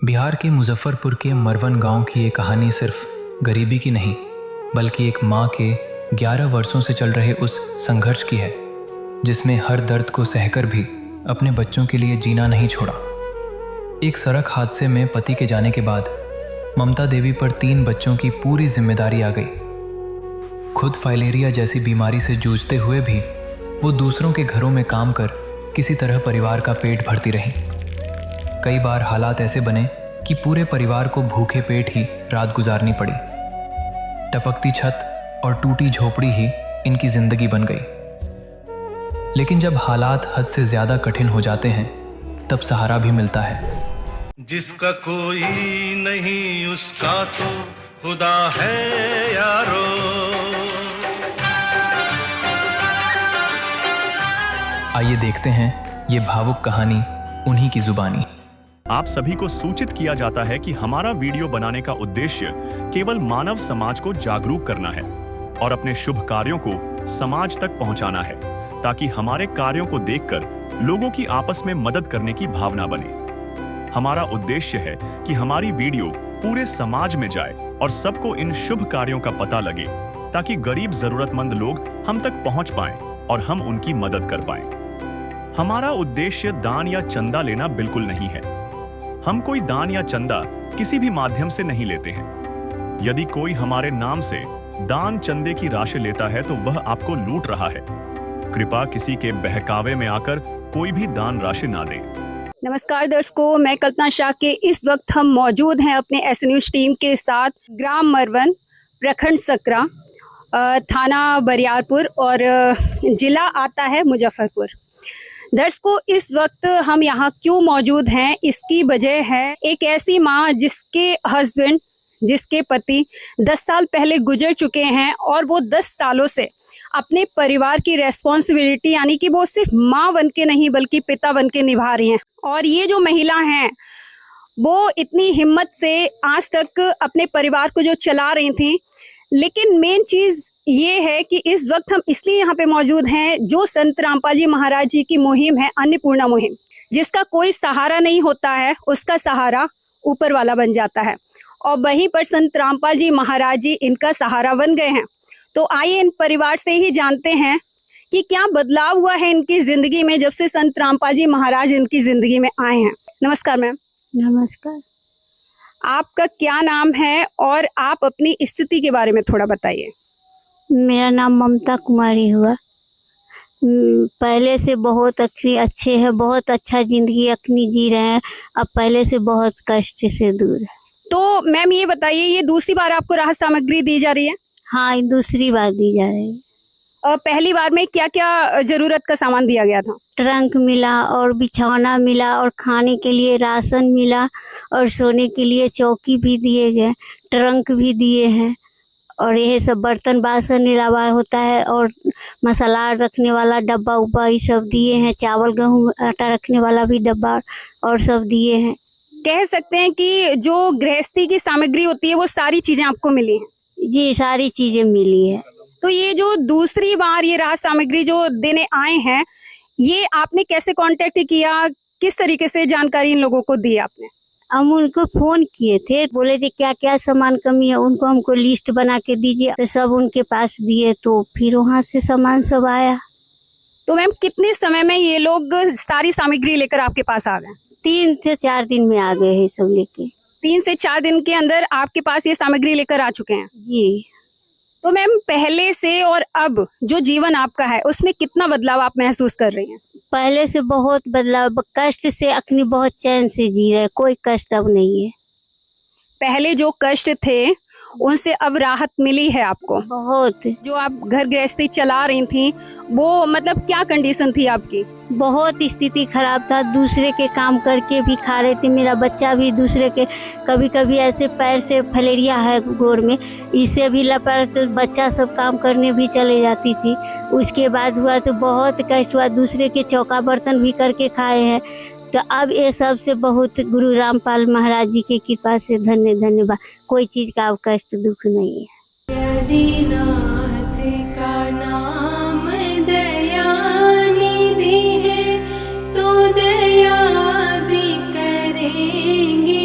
बिहार के मुजफ्फरपुर के मरवन गांव की ये कहानी सिर्फ गरीबी की नहीं, बल्कि एक माँ के 11 वर्षों से चल रहे उस संघर्ष की है, जिसमें हर दर्द को सहकर भी अपने बच्चों के लिए जीना नहीं छोड़ा। एक सड़क हादसे में पति के जाने के बाद ममता देवी पर 3 बच्चों की पूरी जिम्मेदारी आ गई। खुद फाइलेरिया जैसी बीमारी से जूझते हुए भी वो दूसरों के घरों में काम कर किसी तरह परिवार का पेट भरती रही। कई बार हालात ऐसे बने कि पूरे परिवार को भूखे पेट ही रात गुजारनी पड़ी। टपकती छत और टूटी झोपड़ी ही इनकी जिंदगी बन गई। लेकिन जब हालात हद से ज्यादा कठिन हो जाते हैं, तब सहारा भी मिलता है। जिसका कोई नहीं उसका तो खुदा है यारो। आइए देखते हैं ये भावुक कहानी उन्हीं की जुबानी। आप सभी को सूचित किया जाता है कि हमारा वीडियो बनाने का उद्देश्य केवल मानव समाज को जागरूक करना है और अपने शुभ कार्यों को समाज तक पहुंचाना है, ताकि हमारे कार्यों को देखकर लोगों की आपस में मदद करने की भावना बने। हमारा उद्देश्य है कि हमारी वीडियो पूरे समाज में जाए और सबको इन शुभ कार्यों का पता लगे, ताकि गरीब जरूरतमंद लोग हम तक पहुंच पाएं और हम उनकी मदद कर पाएं। हमारा उद्देश्य दान या चंदा लेना बिल्कुल नहीं है। हम कोई दान या चंदा किसी भी माध्यम से नहीं लेते हैं। यदि कोई हमारे नाम से दान चंदे की राशि लेता है तो वह आपको लूट रहा है। कृपया किसी के बहकावे में आकर कोई भी दान राशि ना दें। नमस्कार दर्शकों, मैं कल्पना शाह के इस वक्त हम मौजूद हैं अपने एस न्यूज टीम के साथ ग्राम मरवन, प्रखंड सकरा, थाना बरियारपुर और जिला आता है मुजफ्फरपुर। दर्शकों, इस वक्त हम यहाँ क्यों मौजूद हैं, इसकी वजह है एक ऐसी माँ जिसके हस्बैंड, जिसके पति 10 साल पहले गुजर चुके हैं और वो 10 सालों से अपने परिवार की रेस्पॉन्सिबिलिटी यानी कि वो सिर्फ माँ बन के नहीं बल्कि पिता बन के निभा रही हैं। और ये जो महिला हैं वो इतनी हिम्मत से आज तक अपने परिवार को जो चला रही थी। लेकिन मेन चीज ये है कि इस वक्त हम इसलिए यहाँ पे मौजूद हैं, जो संत रामपाल जी महाराज जी की मुहिम है अन्नपूर्णा मुहिम, जिसका कोई सहारा नहीं होता है, उसका सहारा ऊपर वाला बन जाता है। और वहीं पर संत रामपाल जी महाराज जी इनका सहारा बन गए हैं। तो आइए इन परिवार से ही जानते हैं कि क्या बदलाव हुआ है इनकी जिंदगी में जब से संत रामपाल जी महाराज इनकी जिंदगी में आए हैं। नमस्कार मैम। नमस्कार। आपका क्या नाम है और आप अपनी स्थिति के बारे में थोड़ा बताइए। मेरा नाम ममता कुमारी हुआ। पहले से बहुत अच्छे हैं, बहुत अच्छा जिंदगी अखनी जी रहे हैं। अब पहले से बहुत कष्ट से दूर है। तो मैम ये बताइए, ये दूसरी बार आपको राहत सामग्री दी जा रही है? हाँ, दूसरी बार दी जा रही है। पहली बार में क्या क्या जरूरत का सामान दिया गया था? ट्रंक मिला और बिछौना मिला और खाने के लिए राशन मिला और सोने के लिए चौकी भी दिए गए, ट्रंक भी दिए हैं और यह सब बर्तन बासन अलावा होता है और मसाला रखने वाला डब्बा उब्बा ये सब दिए हैं। चावल गेहूँ आटा रखने वाला भी डब्बा और सब दिए हैं। कह सकते हैं कि जो गृहस्थी की सामग्री होती है वो सारी चीजें आपको मिली हैं? जी, सारी चीजें मिली है। तो ये जो दूसरी बार ये राहत सामग्री जो देने आए हैं, ये आपने कैसे कांटेक्ट किया, किस तरीके से जानकारी इन लोगों को दी आपने? हम उनको फोन किए थे, बोले थे क्या क्या सामान कमी है, उनको हमको लिस्ट बना के दीजिए, तो सब उनके पास दिए, तो फिर वहाँ से सामान सब आया। तो मैम कितने समय में ये लोग सारी सामग्री लेकर आपके पास आ गए? 3 से 4 दिन में आ गए हैं सब लेके। 3 से 4 दिन के अंदर आपके पास ये सामग्री लेकर आ चुके हैं? जी। तो मैम पहले से और अब जो जीवन आपका है उसमें कितना बदलाव आप महसूस कर रही हैं? पहले से बहुत बदलाव, कष्ट से अखनी बहुत चैन से जी रहे, कोई कष्ट अब नहीं है। पहले जो कष्ट थे उनसे अब राहत मिली है आपको? बहुत। जो आप घर गृहस्थी चला रही थी वो मतलब क्या कंडीशन थी आपकी? बहुत स्थिति खराब था, दूसरे के काम करके भी खा रहे थे। मेरा बच्चा भी दूसरे के, कभी कभी ऐसे पैर से फलेरिया है गोर में, इससे भी लपड़, तो बच्चा सब काम करने भी चले जाती थी। उसके बाद हुआ तो बहुत कष्ट हुआ, दूसरे के चौका बर्तन भी करके खाए हैं। तो अब ये सब से बहुत गुरु रामपाल महाराज जी की कृपा से धन्यवाद। कोई चीज का अब कष्ट दुख नहीं है। आदिनाथ का नाम दयानिधि है, तो दया भी करेंगे।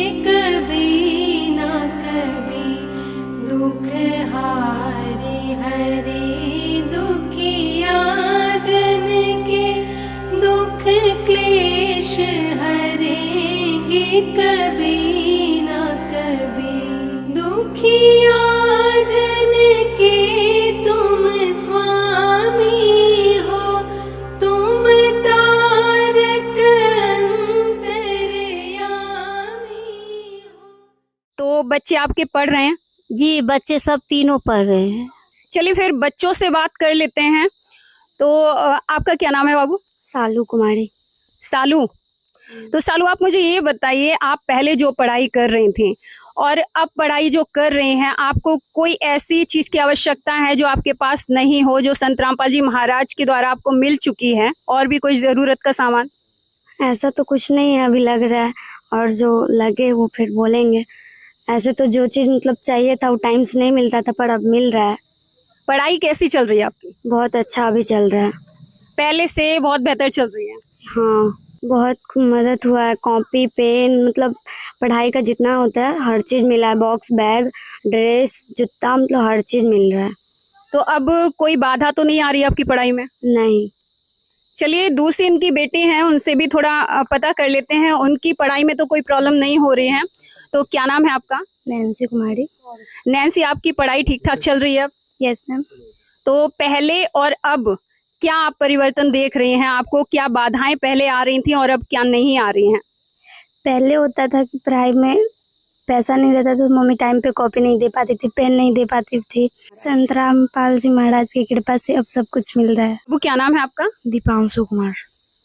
कभी न कभी दुखिया जन के तुम स्वामी हो, तुम तारक अंतर्यामी हो। तो बच्चे आपके पढ़ रहे हैं? जी, बच्चे सब तीनों पढ़ रहे हैं। चलिए फिर बच्चों से बात कर लेते हैं। तो आपका क्या नाम है बाबू? सालू कुमारी। सालू। तो सालू, आप मुझे ये बताइए, आप पहले जो पढ़ाई कर रही थी और अब पढ़ाई जो कर रहे हैं, आपको कोई ऐसी चीज की आवश्यकता है जो आपके पास नहीं हो, जो संत रामपाल जी महाराज के द्वारा आपको मिल चुकी है, और भी कोई जरूरत का सामान? ऐसा तो कुछ नहीं है अभी लग रहा है, और जो लगे वो फिर बोलेंगे। ऐसे तो जो चीज मतलब चाहिए था वो टाइम से नहीं मिलता था, पर अब मिल रहा है। पढ़ाई कैसी चल रही है आपकी? बहुत अच्छा अभी चल रहा है। पहले से बहुत बेहतर चल रही है? हाँ, बहुत मदद हुआ है। कॉपी पेन मतलब पढ़ाई का जितना होता है हर चीज मिला है। बॉक्स, बैग, ड्रेस, जूता, मतलब हर चीज मिल रहा है। तो अब कोई बाधा तो नहीं आ रही है आपकी पढ़ाई में? नहीं। चलिए, दूसरी इनकी बेटी हैं, उनसे भी थोड़ा पता कर लेते हैं। उनकी पढ़ाई में तो कोई प्रॉब्लम नहीं हो रही है। तो क्या नाम है आपका? नैन्सी कुमारी। नैन्सी, आपकी पढ़ाई ठीक ठाक चल रही है अब? Yes ma'am. तो पहले और अब क्या आप परिवर्तन देख रहे हैं? आपको क्या बाधाएं पहले आ रही थी और अब क्या नहीं आ रही हैं? पहले होता था कि पढ़ाई में पैसा नहीं रहता तो मम्मी टाइम पे कॉपी नहीं दे पाती थी, पेन नहीं दे पाती थी। संत रामपाल जी महाराज की कृपा से अब सब कुछ मिल रहा है। वो क्या नाम है आपका? दीपांशु कुमार।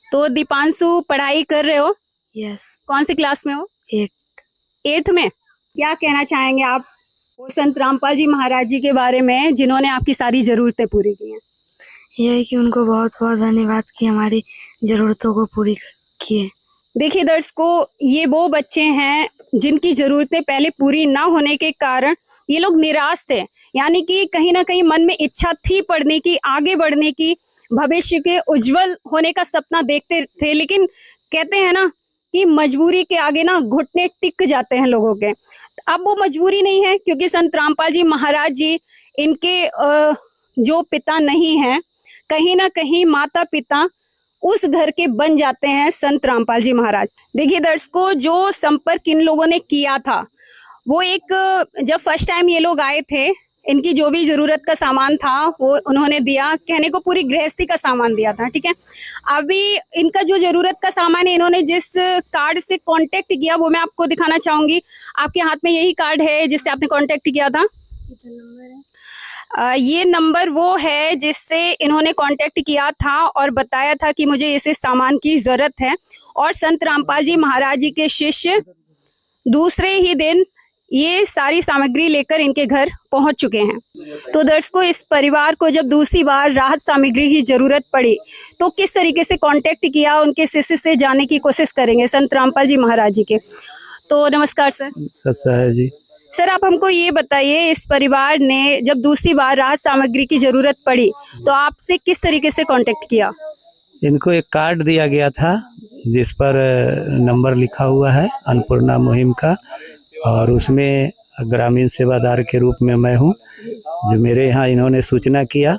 तो दीपांशु, पढ़ाई कर रहे हो? यस। कौन सी क्लास में हो? 8th। 8th में। क्या कहना चाहेंगे आप वो संत रामपाल जी महाराज जी के बारे में, जिन्होंने आपकी सारी जरूरतें पूरी की हैं? यही कि उनको बहुत बहुत धन्यवाद कि हमारी जरूरतों को पूरी किए। देखिए दर्शकों, ये वो बच्चे हैं जिनकी जरूरतें पहले पूरी ना होने के कारण ये लोग निराश थे। यानी कि कहीं ना कहीं मन में इच्छा थी पढ़ने की, आगे बढ़ने की, भविष्य के उज्जवल होने का सपना देखते थे, लेकिन कहते हैं ना कि मजबूरी के आगे ना घुटने टिक जाते हैं लोगों के। अब वो मजबूरी नहीं है, क्योंकि संत रामपाल जी महाराज जी इनके जो पिता नहीं है, कहीं ना कहीं माता पिता उस घर के बन जाते हैं संत रामपाल जी महाराज। देखिए दर्शकों, जो संपर्क इन लोगों ने किया था वो एक, जब फर्स्ट टाइम ये लोग आए थे, इनकी जो भी जरूरत का सामान था वो उन्होंने दिया। कहने को पूरी गृहस्थी का सामान दिया था, ठीक है। अभी इनका जो जरूरत का सामान है, इन्होंने जिस कार्ड से कांटेक्ट किया वो मैं आपको दिखाना चाहूंगी। आपके हाथ में यही कार्ड है जिससे आपने कांटेक्ट किया था? ये नंबर वो है जिससे इन्होंने कांटेक्ट किया था और बताया था कि मुझे इस सामान की जरूरत है। और संत रामपाल जी महाराज जी के शिष्य दूसरे ही दिन ये सारी सामग्री लेकर इनके घर पहुंच चुके हैं। तो दर्शकों, इस परिवार को जब दूसरी बार राहत सामग्री की जरूरत पड़ी तो किस तरीके से कांटेक्ट किया, उनके शिष्य से जाने की कोशिश करेंगे संत रामपाल जी महाराज जी के। तो नमस्कार सर। सच्चा है जी। सर, आप हमको ये बताइए, इस परिवार ने जब दूसरी बार राहत सामग्री की जरूरत पड़ी तो आपसे किस तरीके से कांटेक्ट किया? इनको एक कार्ड दिया गया था जिस पर नंबर लिखा हुआ है अन्नपूर्णा मुहिम का, और उसमें ग्रामीण सेवादार के रूप में मैं हूँ। जो मेरे यहाँ इन्होंने सूचना किया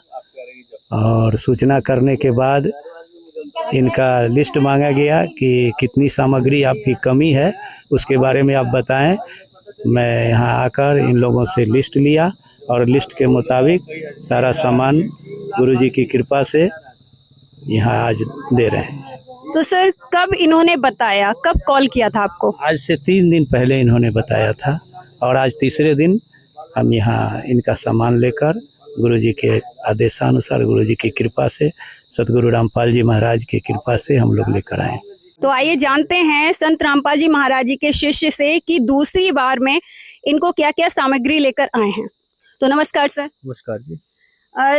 और सूचना करने के बाद इनका लिस्ट मांगा गया कि कितनी सामग्री आपकी कमी है उसके बारे में आप बताएं। मैं यहाँ आकर इन लोगों से लिस्ट लिया और लिस्ट के मुताबिक सारा सामान गुरुजी की कृपा से यहाँ आज दे रहे हैं। तो सर, कब इन्होंने बताया, कब कॉल किया था आपको? आज से 3 दिन पहले इन्होंने बताया था और आज तीसरे दिन हम यहाँ इनका सामान लेकर गुरुजी के आदेशानुसार, गुरुजी की कृपा से, सतगुरु रामपाल जी महाराज की कृपा से हम लोग लेकर आए। तो आइए जानते हैं संत रामपाल जी महाराज जी के शिष्य से कि दूसरी बार में इनको क्या क्या सामग्री लेकर आए हैं। तो नमस्कार सर। नमस्कार जी।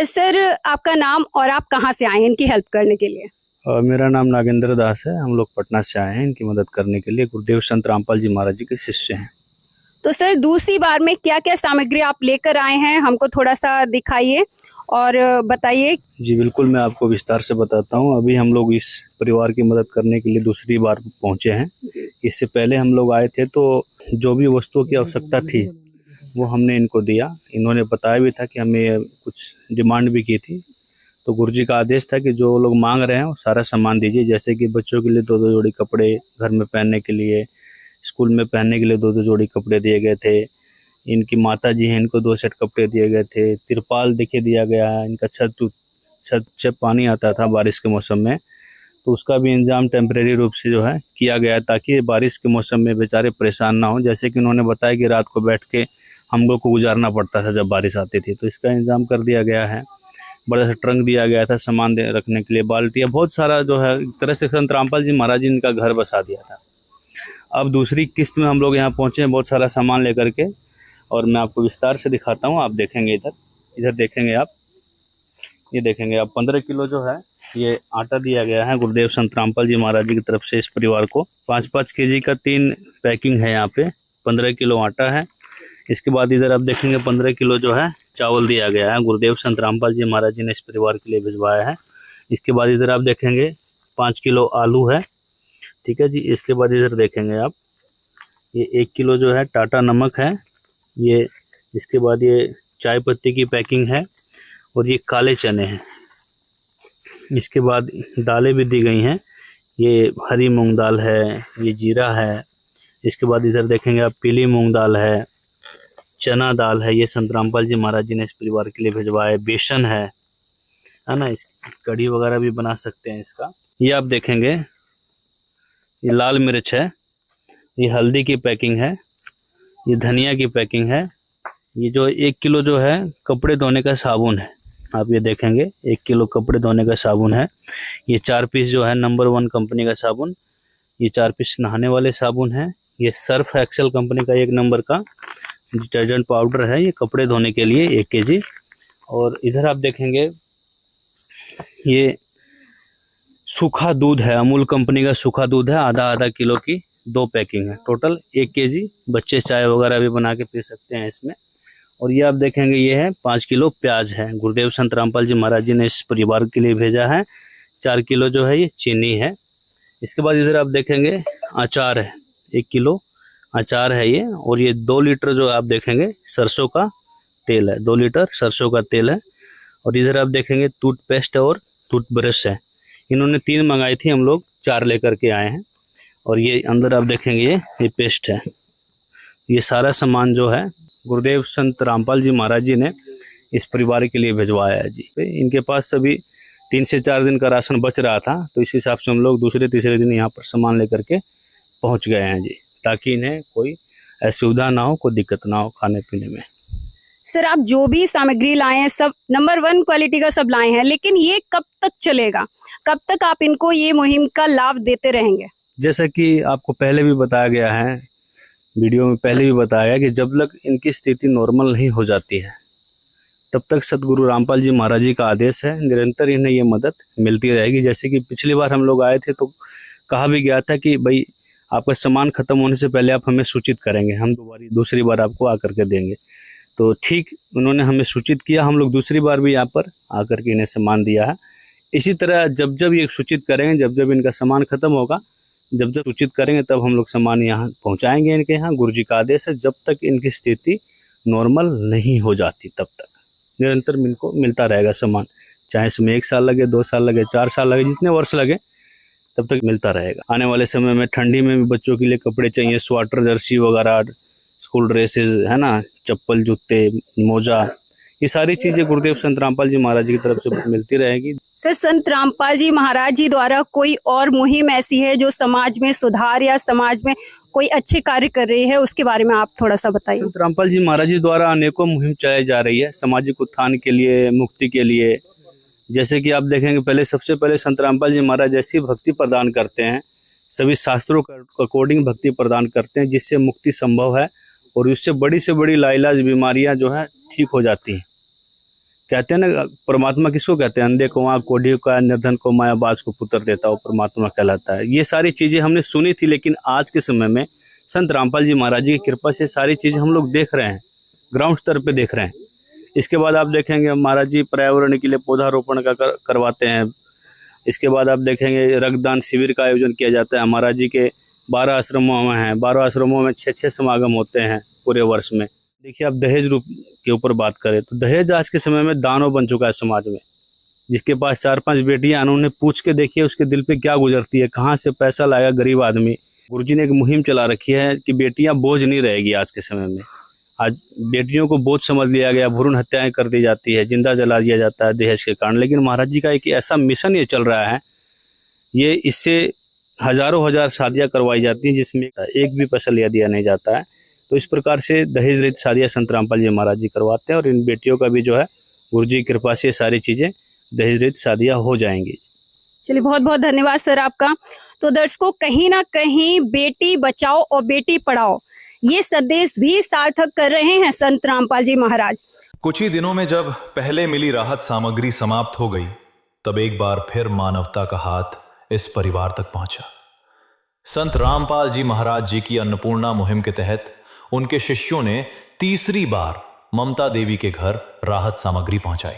सर, आपका नाम और आप कहाँ से आए हैं इनकी हेल्प करने के लिए? मेरा नाम नागेंद्र दास है। हम लोग पटना से आए हैं इनकी मदद करने के लिए। गुरुदेव संत रामपाल जी महाराज जी के शिष्य हैं। तो सर, दूसरी बार में क्या क्या सामग्री आप लेकर आए हैं, हमको थोड़ा सा दिखाइए और बताइए। जी बिल्कुल, मैं आपको विस्तार से बताता हूँ। अभी हम लोग इस परिवार की मदद करने के लिए दूसरी बार पहुँचे हैं। इससे पहले हम लोग आए थे तो जो भी वस्तुओं की आवश्यकता थी वो हमने इनको दिया। इन्होंने बताया भी था कि हमें कुछ डिमांड भी की थी, तो गुरुजी का आदेश था कि जो लोग मांग रहे हैं वो सारा सामान दीजिए। जैसे कि बच्चों के लिए 2-2 जोड़ी कपड़े, घर में पहनने के लिए स्कूल में पहनने के लिए 2-2 जोड़ी कपड़े दिए गए थे। इनकी माता जी हैं, इनको 2 सेट कपड़े दिए गए थे। तिरपाल देखिए दिया गया है। इनका छत से पानी आता था बारिश के मौसम में, तो उसका भी इंतजाम टेम्परेरी रूप से जो है किया गया है, ताकि बारिश के मौसम में बेचारे परेशान ना हो। जैसे कि उन्होंने बताया कि रात को बैठ के हम लोग को गुजारना पड़ता था जब बारिश आती थी, तो इसका इंतजाम कर दिया गया है। बड़ा सा ट्रंक दिया गया था सामान रखने के लिए, बाल्टियाँ, बहुत सारा जो है एक तरह से संत रामपाल जी महाराज जी ने इनका घर बसा दिया था। अब दूसरी किस्त में हम लोग यहाँ पहुँचे हैं बहुत सारा सामान लेकर के, और मैं आपको विस्तार से दिखाता हूँ। आप देखेंगे इधर देखेंगे आप, ये देखेंगे आप 15 किलो जो है ये आटा दिया गया है गुरुदेव संत रामपाल जी महाराज जी की तरफ से इस परिवार को। 5-5 केजी का 3 पैकिंग है यहाँ पे, 15 किलो आटा है। इसके बाद इधर आप देखेंगे 15 किलो जो है चावल दिया गया है, गुरुदेव संत रामपाल जी महाराज जी ने इस परिवार के लिए भिजवाया है। इसके बाद इधर आप देखेंगे 5 किलो आलू है, ठीक है जी। इसके बाद इधर देखेंगे आप ये 1 किलो जो है टाटा नमक है ये। इसके बाद ये चाय पत्ती की पैकिंग है, और ये काले चने हैं। इसके बाद दालें भी दी गई हैं, ये हरी मूंग दाल है, ये जीरा है। इसके बाद इधर देखेंगे आप पीली मूंग दाल है, चना दाल है, ये संत रामपाल जी महाराज जी ने इस परिवार के लिए भिजवाया है। बेसन है ना, इस कढ़ी वगैरह भी बना सकते हैं इसका। ये आप देखेंगे ये लाल मिर्च है, ये हल्दी की पैकिंग है, ये धनिया की पैकिंग है। ये जो 1 किलो जो है कपड़े धोने का साबुन है, आप ये देखेंगे 1 किलो कपड़े धोने का साबुन है। ये 4 पीस जो है नंबर 1 कंपनी का साबुन, ये 4 पीस नहाने वाले साबुन है। ये सर्फ एक्सेल कंपनी का 1 नंबर का डिटर्जेंट पाउडर है, ये कपड़े धोने के लिए 1 केजी। और इधर आप देखेंगे ये सूखा दूध है, अमूल कंपनी का सूखा दूध है, आधा किलो की 2 पैकिंग है, टोटल 1 केजी। बच्चे चाय वगैरह भी बना के पी सकते हैं इसमें। और ये आप देखेंगे ये है 5 किलो प्याज है, गुरुदेव संत रामपाल जी महाराज जी ने इस परिवार के लिए भेजा है। 4 किलो जो है ये चीनी है। इसके बाद इधर आप देखेंगे अचार है, 1 किलो अचार है ये। और ये 2 लीटर जो आप देखेंगे सरसों का तेल है, 2 लीटर सरसों का तेल है। और इधर आप देखेंगे टूथपेस्ट और टूथब्रश है, इन्होंने 3 मंगाई थी, हम लोग 4 लेकर के आए हैं। और ये अंदर आप देखेंगे ये पेस्ट है। ये सारा सामान जो है गुरुदेव संत रामपाल जी महाराज जी ने इस परिवार के लिए भिजवाया है जी। इनके पास सभी 3 से 4 दिन का राशन बच रहा था, तो इस हिसाब से हम लोग दूसरे तीसरे दिन यहाँ पर सामान लेकर के पहुँच गए हैं जी, ताकि इन्हें कोई असुविधा ना हो, कोई दिक्कत ना हो खाने पीने में। सर, आप जो भी सामग्री लाए हैं सब नंबर 1 क्वालिटी का सब लाए हैं, लेकिन ये कब तक चलेगा? कब तक आप इनको ये मुहिम का लाभ देते रहेंगे? जैसा कि आपको पहले भी बताया गया है, वीडियो में पहले भी बताया है कि जब तक इनकी स्थिति नॉर्मल नहीं हो जाती है तब तक सतगुरु रामपाल जी महाराज जी का आदेश है, निरंतर इन्हें ये मदद मिलती रहेगी। जैसे कि पिछली बार हम लोग आए थे तो कहा भी गया था कि भाई आपका सामान खत्म होने से पहले आप हमें सूचित करेंगे, हम दूसरी बार आपको आकर के देंगे। तो ठीक उन्होंने हमें सूचित किया, हम लोग दूसरी बार भी यहाँ पर आकर के इन्हें सामान दिया है। इसी तरह जब जब ये सूचित करेंगे, जब जब इनका सामान खत्म होगा, जब जब सूचित करेंगे तब हम लोग सामान यहाँ पहुँचाएंगे इनके यहाँ। गुरु जी का आदेश है, जब तक इनकी स्थिति नॉर्मल नहीं हो जाती तब तक निरंतर इनको मिलता रहेगा सामान, चाहे इसमें 1 साल लगे, 2 साल लगे, 4 साल लगे, जितने वर्ष लगे तब तक मिलता रहेगा। आने वाले समय में ठंडी में भी बच्चों के लिए कपड़े चाहिए, स्वेटर, जर्सी वगैरह, स्कूल ड्रेसेस है ना, चप्पल, जूते, मोजा, ये सारी चीजें गुरुदेव संत रामपाल जी महाराज जी की तरफ से मिलती रहेगी। सर, संत रामपाल जी महाराज जी द्वारा कोई और मुहिम ऐसी है जो समाज में सुधार या समाज में कोई अच्छे कार्य कर रही है, उसके बारे में आप थोड़ा सा बताइए। संत रामपाल जी महाराज जी द्वारा अनेकों मुहिम चलाई जा रही है सामाजिक उत्थान के लिए, मुक्ति के लिए। जैसे कि आप देखेंगे पहले सबसे पहले संत रामपाल जी महाराज ऐसी भक्ति प्रदान करते हैं, सभी शास्त्रों के अकॉर्डिंग भक्ति प्रदान करते हैं, जिससे मुक्ति संभव है और उससे बड़ी से बड़ी लाइलाज बीमारियां जो है ठीक हो जाती हैं। कहते हैं ना, परमात्मा किसको कहते हैं? अंधे को आँख, कोढ़ी को, निर्धन को माया, बाज को पुत्र देता, वो परमात्मा कहलाता है। ये सारी चीजें हमने सुनी थी, लेकिन आज के समय में संत रामपाल जी महाराज जी की कृपा से सारी चीजें हम लोग देख रहे हैं, ग्राउंड स्तर पे देख रहे हैं। इसके बाद आप देखेंगे महाराज जी पर्यावरण के लिए पौधारोपण का करवाते हैं। इसके बाद आप देखेंगे रक्तदान शिविर का आयोजन किया जाता है। महाराज जी के 12 आश्रमों में हैं, 12 आश्रमों में 6-6 समागम होते हैं पूरे वर्ष में। देखिए, आप दहेज रूप के ऊपर बात करें तो दहेज आज के समय में दानव बन चुका है समाज में। जिसके पास 4-5 बेटियां, उन्होंने पूछ के देखिए उसके दिल पे क्या गुजरती है, कहाँ से पैसा लाएगा गरीब आदमी। गुरुजी ने एक मुहिम चला रखी है कि बेटियां बोझ नहीं रहेगी आज के समय में। आज बेटियों को बोझ समझ लिया गया, भ्रूण हत्याएं कर दी जाती है, जिंदा जला दिया जाता है दहेज के कारण। लेकिन महाराज जी का एक ऐसा मिशन ये चल रहा है, ये इससे हजारों हजार शादियां करवाई जाती हैं जिसमें एक भी पैसा लिया दिया नहीं जाता है। तो इस प्रकार से दहेज रहित शादियां संत रामपाल जी महाराज जी करवाते हैं और इन बेटियों का भी जो है गुरुजी की कृपा से ये सारी चीजें दहेज रहित शादियां हो जाएंगी। चलिए, बहुत बहुत धन्यवाद सर आपका। तो दर्शकों, कहीं ना कहीं बेटी बचाओ और बेटी पढ़ाओ ये संदेश भी सार्थक कर रहे हैं संत रामपाल जी महाराज। कुछ ही दिनों में जब पहले मिली राहत सामग्री समाप्त हो गई, तब एक बार फिर मानवता का हाथ इस परिवार तक पहुंचा। संत रामपाल जी महाराज जी की अन्नपूर्णा मुहिम के तहत उनके शिष्यों ने तीसरी बार ममता देवी के घर राहत सामग्री पहुंचाई।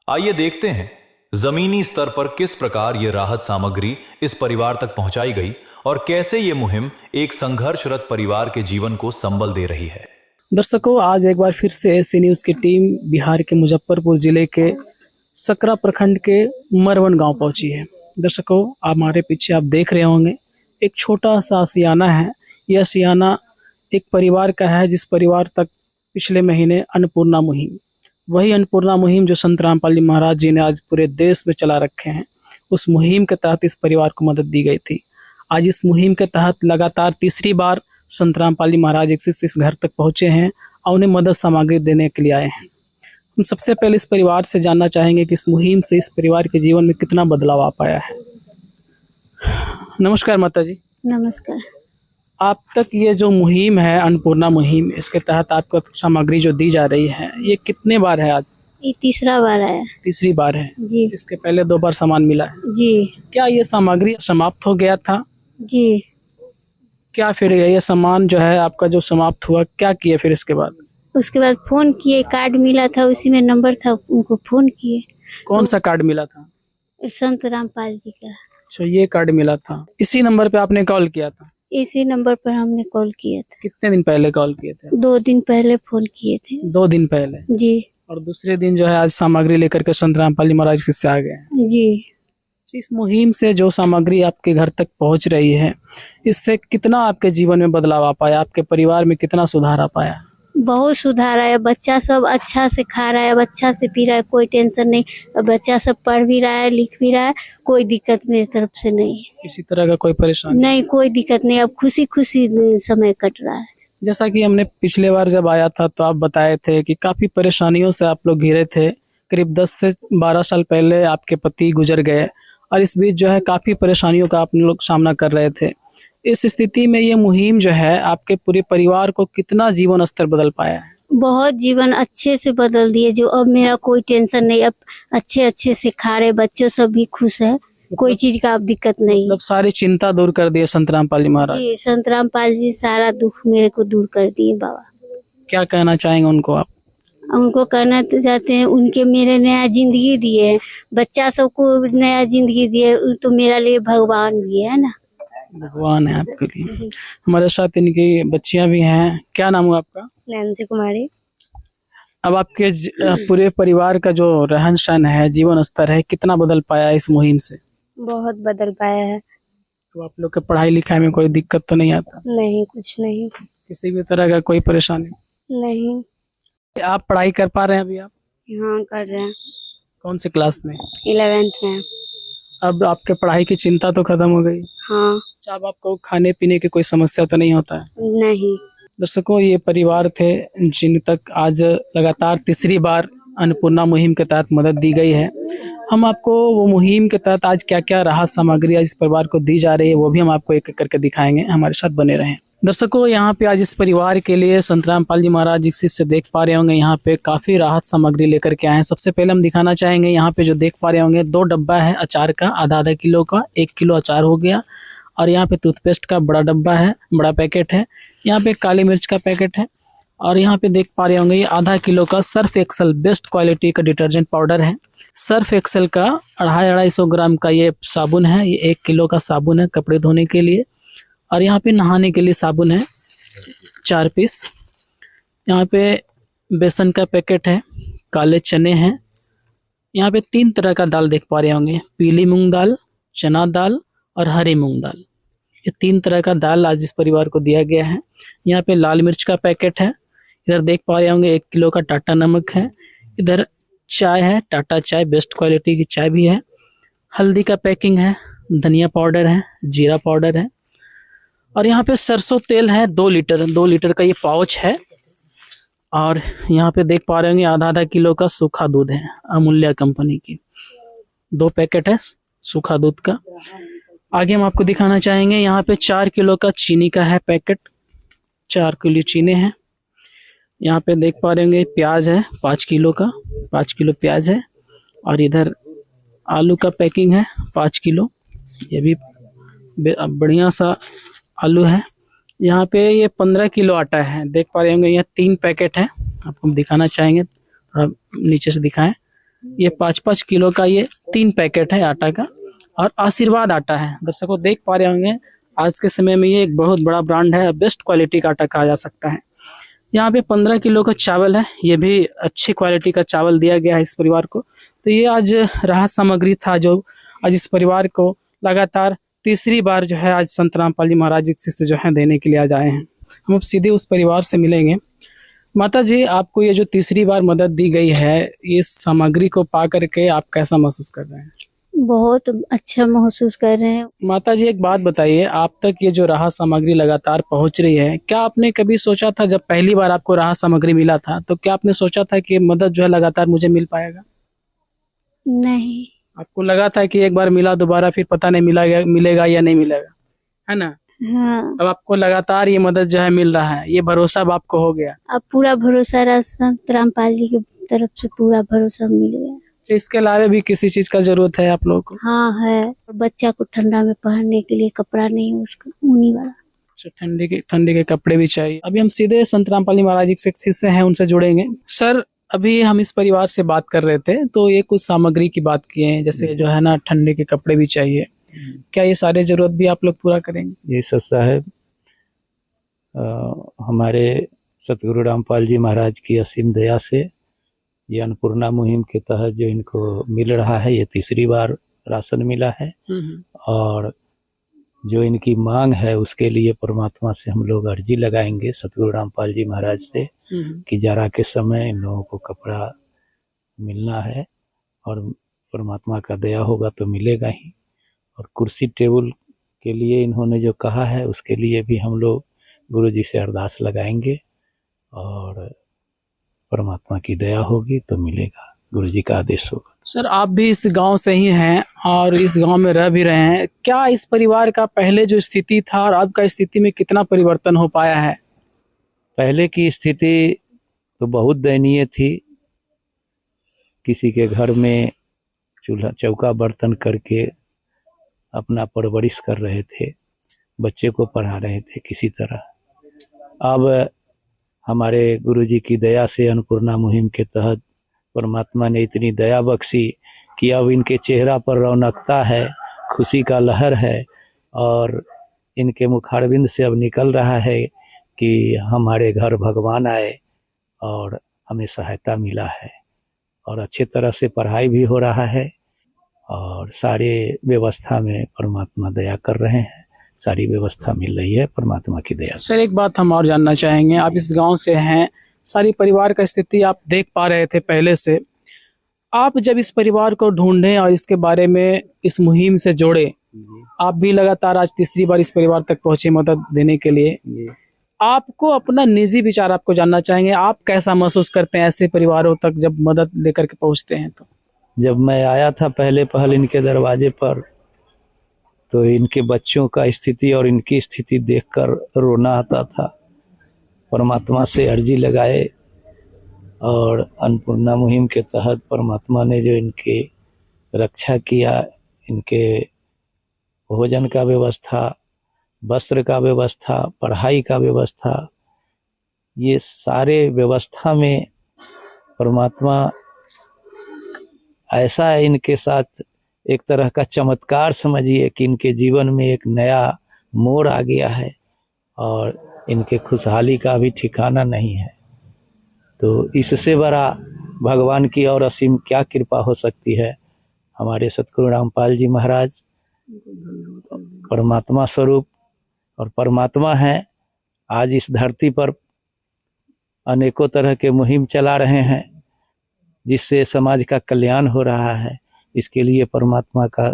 आइए देखते हैं जमीनी स्तर पर किस प्रकार यह राहत सामग्री इस परिवार तक पहुंचाई गई और कैसे ये मुहिम एक संघर्षरत परिवार के जीवन को संबल दे रही है। दर्शकों, आज एक बार फिर से एसी न्यूज़ की टीम बिहार के मुजफ्फरपुर जिले के सकरा प्रखंड के मरवन गांव पहुंची है। दर्शकों, हमारे पीछे आप देख रहे होंगे एक छोटा सा सियाना है। यह सियाना एक परिवार का है जिस परिवार तक पिछले महीने अन्नपूर्णा मुहिम, वही अन्नपूर्णा मुहिम जो संत रामपाल जी महाराज जी ने आज पूरे देश में चला रखे हैं, उस मुहिम के तहत इस परिवार को मदद दी गई थी। आज इस मुहिम के तहत लगातार तीसरी बार संत रामपाल जी महाराज इस घर तक पहुंचे हैं और उन्हें मदद सामग्री देने के लिए आए हैं। हम सबसे पहले इस परिवार से जानना चाहेंगे कि इस मुहिम से इस परिवार के जीवन में कितना बदलाव आ पाया है। नमस्कार माता जी। नमस्कार। आप तक ये जो मुहिम है अन्नपूर्णा मुहिम, इसके तहत आपको सामग्री जो दी जा रही है, ये कितने बार है आज? ये तीसरा बार है। तीसरी बार है जी। इसके पहले 2 बार सामान मिला है जी। क्या ये सामग्री समाप्त हो गया था? जी। क्या फिर ये सामान जो है आपका जो समाप्त हुआ, क्या किए फिर इसके बाद? उसके बाद फोन किए, कार्ड मिला था उसी में नंबर था, उनको फोन किए। कौन सा कार्ड मिला था? संत रामपाल जी का। अच्छा, ये कार्ड मिला था। इसी नंबर पे आपने कॉल किया था? इसी नंबर पर हमने कॉल किया था। कितने दिन पहले कॉल किए थे? 2 दिन पहले फोन किए थे। 2 दिन पहले जी। और दूसरे दिन जो है आज सामग्री लेकर के संत रामपाल जी महाराज के से आ गए हैं। जी। इस मुहिम से जो सामग्री आपके घर तक पहुंच रही है, इससे कितना आपके जीवन में बदलाव आ पाया, आपके परिवार में कितना सुधार आ पाया? बहुत सुधार आया। बच्चा सब अच्छा से खा रहा है, अच्छा से पी रहा है, कोई टेंशन नहीं। बच्चा सब पढ़ भी रहा है, लिख भी रहा है, कोई दिक्कत मेरी तरफ से नहीं है। किसी तरह का कोई परेशानी नहीं, कोई दिक्कत नहीं। अब खुशी खुशी समय कट रहा है। जैसा कि हमने पिछले बार जब आया था तो आप बताए थे कि काफी परेशानियों से आप लोग घिरे थे। करीब 10 से 12 साल पहले आपके पति गुजर गए और इस बीच जो है काफी परेशानियों का आप लोग सामना कर रहे थे। इस स्थिति में ये मुहिम जो है आपके पूरे परिवार को कितना जीवन स्तर बदल पाया है? बहुत जीवन अच्छे से बदल दिए। जो अब मेरा कोई टेंशन नहीं, अब अच्छे से खा रहे, बच्चों सब भी खुश है, कोई चीज का अब दिक्कत नहीं। मतलब सारी चिंता दूर कर दिए संत रामपाल जी महाराज। जी, संत रामपाल जी सारा दुख मेरे को दूर कर दिए बाबा। क्या कहना चाहेंगे उनको आप? उनको कहना तो चाहते हैं, उनके मेरे नया जिंदगी दिए है, बच्चा सबको नया जिंदगी दिए, तो मेरा लिए भगवान भी है ना। भगवान है आपके लिए। हमारे साथ इनकी बच्चियां भी हैं। क्या नाम है आपका? नैन्सी कुमारी। अब आपके पूरे परिवार का जो रहन सहन है, जीवन स्तर है, कितना बदल पाया इस मुहिम से? बहुत बदल पाया है। तो आप लोग के पढ़ाई लिखाई में कोई दिक्कत तो नहीं आता? नहीं, कुछ नहीं। किसी भी तरह का कोई परेशानी नहीं। आप पढ़ाई कर पा रहे हैं अभी? आप हाँ, कर रहे हैं। कौन से क्लास में? 11th में। अब आपके पढ़ाई की चिंता तो खत्म हो गई? हाँ। अब आपको खाने पीने की कोई समस्या तो नहीं होता है? नहीं। दर्शकों, ये परिवार थे जिन तक आज लगातार तीसरी बार अन्नपूर्णा मुहिम के तहत मदद दी गई है। हम आपको वो मुहिम के तहत आज क्या क्या राहत सामग्री आज इस परिवार को दी जा रही है वो भी हम आपको एक एक करके दिखाएंगे। हमारे साथ बने रहें। दर्शकों, यहाँ पे आज इस परिवार के लिए संत रामपाल जी महाराज जिस से देख पा रहे होंगे, यहाँ पे काफी राहत सामग्री लेकर के आए हैं। सबसे पहले हम दिखाना चाहेंगे, यहाँ पे जो देख पा रहे होंगे 2 डब्बा है अचार का, आधा किलो का, 1 किलो अचार हो गया। और यहाँ पे टूथपेस्ट का बड़ा डब्बा है, बड़ा पैकेट है। यहाँ पे काली मिर्च का पैकेट है। और यहाँ पे देख पा रहे होंगे ये आधा किलो का सर्फ एक्सेल बेस्ट क्वालिटी का डिटर्जेंट पाउडर है। सर्फ एक्सेल का 250 ग्राम का ये साबुन है। ये 1 किलो का साबुन है कपड़े धोने के लिए। और यहाँ पे नहाने के लिए साबुन है 4 पीस। यहाँ पे बेसन का पैकेट है, काले चने हैं। यहाँ पे 3 तरह का दाल देख पा रहे होंगे, पीली मूंग दाल, चना दाल और हरी मूंग दाल। ये 3 तरह का दाल आज इस परिवार को दिया गया है। यहाँ पे लाल मिर्च का पैकेट है, इधर देख पा रहे होंगे 1 किलो का टाटा नमक है, इधर चाय है, टाटा चाय बेस्ट क्वालिटी की चाय भी है, हल्दी का पैकिंग है, धनिया पाउडर है, जीरा पाउडर है और यहाँ पे सरसों तेल है 2 लीटर का ये पाउच है। और यहाँ पे देख पा रहे होंगे आधा किलो का सूखा दूध है, अमूल्य कंपनी की 2 पैकेट है सूखा दूध का। आगे हम आपको दिखाना चाहेंगे, यहाँ पे 4 किलो का चीनी का है पैकेट, 4 किलो चीनी है। यहाँ पे देख पा रहे होंगे प्याज है 5 किलो का, 5 किलो प्याज है और इधर आलू का पैकिंग है 5 किलो, ये भी बढ़िया सा आलू है। यहाँ पे ये 15 किलो आटा है, देख पा रहे होंगे यहाँ 3 पैकेट है, आपको हम दिखाना चाहेंगे, थोड़ा नीचे से दिखाएं। ये 5-5 किलो का ये 3 पैकेट है आटा का और आशीर्वाद आटा है। दर्शकों देख पा रहे होंगे आज के समय में ये एक बहुत बड़ा ब्रांड है, बेस्ट क्वालिटी का आटा कहा जा सकता है। यहाँ पे 15 किलो का चावल है, ये भी अच्छी क्वालिटी का चावल दिया गया है इस परिवार को। तो ये आज राहत सामग्री था जो आज इस परिवार को लगातार तीसरी बार जो है आज संत रामपाल जी महाराज जी से जो है देने के लिए आज आए हैं। हम अब सीधे उस परिवार से मिलेंगे। माता जी, आपको ये जो तीसरी बार मदद दी गई है, इस सामग्री को पा करके आप कैसा महसूस कर रहे हैं? बहुत अच्छा महसूस कर रहे हैं। माता जी एक बात बताइए, आप तक ये जो राहत सामग्री लगातार पहुंच रही है, क्या आपने कभी सोचा था जब पहली बार आपको राहत सामग्री मिला था तो क्या आपने सोचा था कि मदद जो है लगातार मुझे मिल पाएगा? नहीं, आपको लगा था कि एक बार मिला दोबारा फिर पता नहीं मिलेगा या नहीं मिलेगा, है ना? हाँ। अब आपको लगातार ये मदद जो है मिल रहा है, ये भरोसा अब आपको हो गया। अब पूरा भरोसा रहा, संत रामपाल जी की तरफ से पूरा भरोसा मिल गया। तो इसके अलावा भी किसी चीज का जरूरत है आप लोगों को? हाँ है, बच्चा को ठंडा में पहनने के लिए कपड़ा नहीं है उसका, ऊनी वाला। अच्छा, ठंडे के कपड़े भी चाहिए। अभी हम सीधे संत रामपाल जी महाराज जी के शिष्य हैं, उनसे जुड़ेंगे। सर, अभी हम इस परिवार से बात कर रहे थे तो ये कुछ सामग्री की बात किए हैं, जैसे जो है ना ठंडे के कपड़े भी चाहिए, क्या ये सारे जरूरत भी आप लोग पूरा करेंगे? ये सच साहब, हमारे सतगुरु रामपाल जी महाराज की असीम दया से ये अन्नपूर्णा मुहिम के तहत जो इनको मिल रहा है, ये तीसरी बार राशन मिला है और जो इनकी मांग है उसके लिए परमात्मा से हम लोग अर्जी लगाएंगे सतगुरु रामपाल जी महाराज से कि जाड़ा के समय इन लोगों को कपड़ा मिलना है और परमात्मा का दया होगा तो मिलेगा ही। और कुर्सी टेबल के लिए इन्होंने जो कहा है उसके लिए भी हम लोग गुरु जी से अरदास लगाएंगे और परमात्मा की दया होगी तो मिलेगा, गुरु जी का आदेश होगा। सर, आप भी इस गांव से ही हैं और इस गांव में रह भी रहे हैं, क्या इस परिवार का पहले जो स्थिति था और अब का स्थिति में कितना परिवर्तन हो पाया है? पहले की स्थिति तो बहुत दयनीय थी, किसी के घर में चूल्हा चौका बर्तन करके अपना परवरिश कर रहे थे, बच्चे को पढ़ा रहे थे किसी तरह। अब हमारे गुरुजी की दया से अन्नपूर्णा मुहिम के तहत परमात्मा ने इतनी दया बख्शी कि अब इनके चेहरा पर रौनकता है, खुशी का लहर है और इनके मुखारविंद से अब निकल रहा है कि हमारे घर भगवान आए और हमें सहायता मिला है और अच्छे तरह से पढ़ाई भी हो रहा है और सारे व्यवस्था में परमात्मा दया कर रहे हैं, सारी व्यवस्था मिल रही है परमात्मा की दया से। सर, एक बात हम और जानना चाहेंगे, आप इस गांव से हैं, सारी परिवार का स्थिति आप देख पा रहे थे पहले से, आप जब इस परिवार को ढूंढे और इसके बारे में इस मुहिम से जोड़े, आप भी लगातार आज तीसरी बार इस परिवार तक पहुंचे मदद देने के लिए, आपको अपना निजी विचार आपको जानना चाहेंगे, आप कैसा महसूस करते हैं ऐसे परिवारों तक जब मदद लेकर के पहुंचते हैं? तो जब मैं आया था पहल इनके दरवाजे पर तो इनके बच्चों का स्थिति और इनकी स्थिति देखकर रोना आता था। परमात्मा से अर्जी लगाए और अन्नपूर्णा मुहिम के तहत परमात्मा ने जो इनकी रक्षा किया, इनके भोजन का व्यवस्था, वस्त्र का व्यवस्था, पढ़ाई का व्यवस्था, ये सारे व्यवस्था में परमात्मा ऐसा है इनके साथ, एक तरह का चमत्कार समझिए कि इनके जीवन में एक नया मोड़ आ गया है और इनके खुशहाली का भी ठिकाना नहीं है। तो इससे बड़ा भगवान की और असीम क्या कृपा हो सकती है। हमारे सतगुरु रामपाल जी महाराज परमात्मा स्वरूप और परमात्मा हैं। आज इस धरती पर अनेकों तरह के मुहिम चला रहे हैं जिससे समाज का कल्याण हो रहा है। इसके लिए परमात्मा का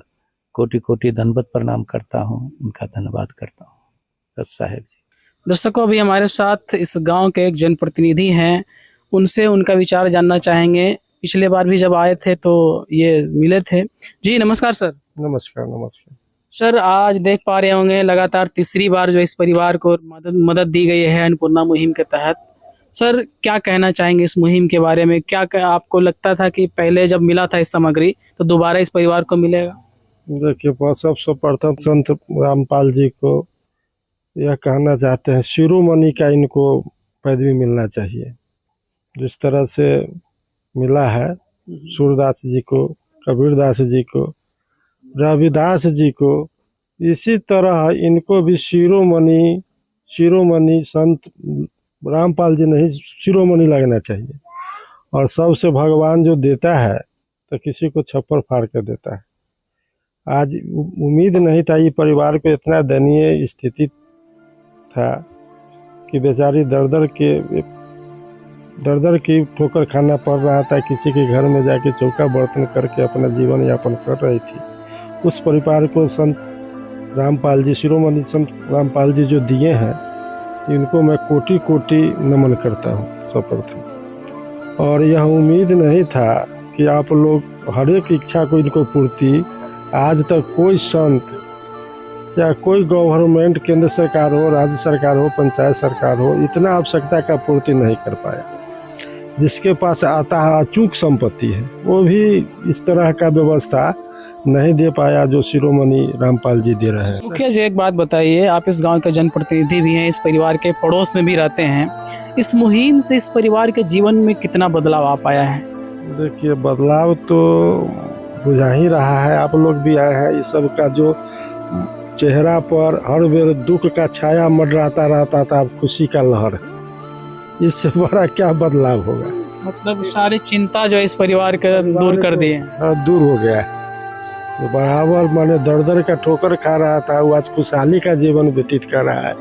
कोटि कोटि दंडवत प्रणाम करता हूँ, उनका धन्यवाद करता हूँ। सत साहेब जी। दर्शकों, अभी हमारे साथ इस गांव के एक जनप्रतिनिधि हैं, उनसे उनका विचार जानना चाहेंगे। पिछले बार भी जब आए थे तो ये मिले थे। जी नमस्कार सर। नमस्कार। नमस्कार सर, आज देख पा रहे होंगे लगातार तीसरी बार जो इस परिवार को मदद दी गई है अन्नपूर्णा मुहिम के तहत। सर, क्या कहना चाहेंगे इस मुहिम के बारे में? क्या आपको लगता था कि पहले जब मिला था इस सामग्री तो दोबारा इस परिवार को मिलेगा? देखिए, सबसे प्रथम संत रामपाल जी को यह कहना चाहते हैं, शिरोमणि का इनको पदवी मिलना चाहिए। जिस तरह से मिला है सूरदास जी को, कबीरदास जी को, रविदास जी को, इसी तरह इनको भी शिरोमणि संत रामपाल जी नहीं, शिरोमणि लगना चाहिए। और सबसे भगवान जो देता है तो किसी को छप्पर फाड़ कर देता है। आज उम्मीद नहीं था, ये परिवार को इतना दयनीय स्थिति था कि बेचारी दर दर की ठोकर खाना पड़ रहा था। किसी के घर में जाके चौका बर्तन करके अपना जीवन यापन कर रही थी। उस परिवार को संत रामपाल जी, शिरोमणि संत रामपाल जी जो दिए हैं, इनको मैं कोटि कोटि नमन करता हूँ सर्वप्रथम। और यह उम्मीद नहीं था कि आप लोग हर एक इच्छा को इनको पूर्ति, आज तक कोई संत या कोई गवर्नमेंट, केंद्र सरकार हो, राज्य सरकार हो, पंचायत सरकार हो, इतना आवश्यकता का पूर्ति नहीं कर पाया। जिसके पास आता है अचूक संपत्ति है, वो भी इस तरह का व्यवस्था नहीं दे पाया जो शिरोमणि रामपाल जी दे रहे हैं। मुखिया जी, एक बात बताइए, आप इस गांव के जनप्रतिनिधि भी हैं, इस परिवार के पड़ोस में भी रहते हैं। इस मुहिम से इस परिवार के जीवन में कितना बदलाव आ पाया है? देखिए, बदलाव तो बुझा ही रहा है। आप लोग भी आए हैं, इस सब का जो चेहरा पर हर बेर दुख का छाया मंडराता रहता था, अब खुशी का लहर। इससे बड़ा क्या बदलाव होगा? मतलब सारी चिंता जो इस परिवार के दूर कर दिए। दूर हो गया। तो बराबर माने दर का ठोकर खा रहा था, वो आज खुशहाली का जीवन व्यतीत कर रहा है।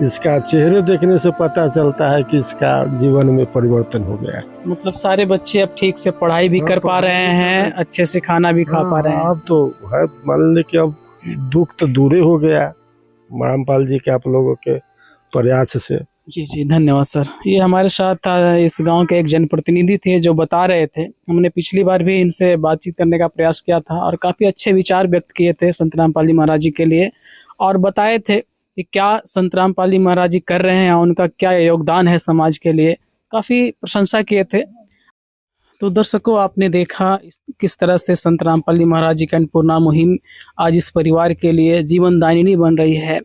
इसका चेहरे देखने से पता चलता है कि इसका जीवन में परिवर्तन हो गया। मतलब सारे बच्चे अब ठीक से पढ़ाई भी कर पा रहे हैं, अच्छे से खाना भी खा पा रहे हैं। अब तो है, मान ली कि अब दुख तो दूर हो गया रामपाल जी के आप लोगों के प्रयास से। जी जी, धन्यवाद सर। ये हमारे साथ इस गांव के एक जनप्रतिनिधि थे जो बता रहे थे। हमने पिछली बार भी इनसे बातचीत करने का प्रयास किया था और काफ़ी अच्छे विचार व्यक्त किए थे संत रामपाल जी महाराज जी के लिए, और बताए थे कि क्या संत रामपाल जी महाराज जी कर रहे हैं और उनका क्या योगदान है समाज के लिए। काफ़ी प्रशंसा किए थे। तो दर्शकों, आपने देखा किस तरह से संत रामपाल जी महाराज जी की अन्नपूर्णा मुहिम आज इस परिवार के लिए जीवनदायिनी बन रही है।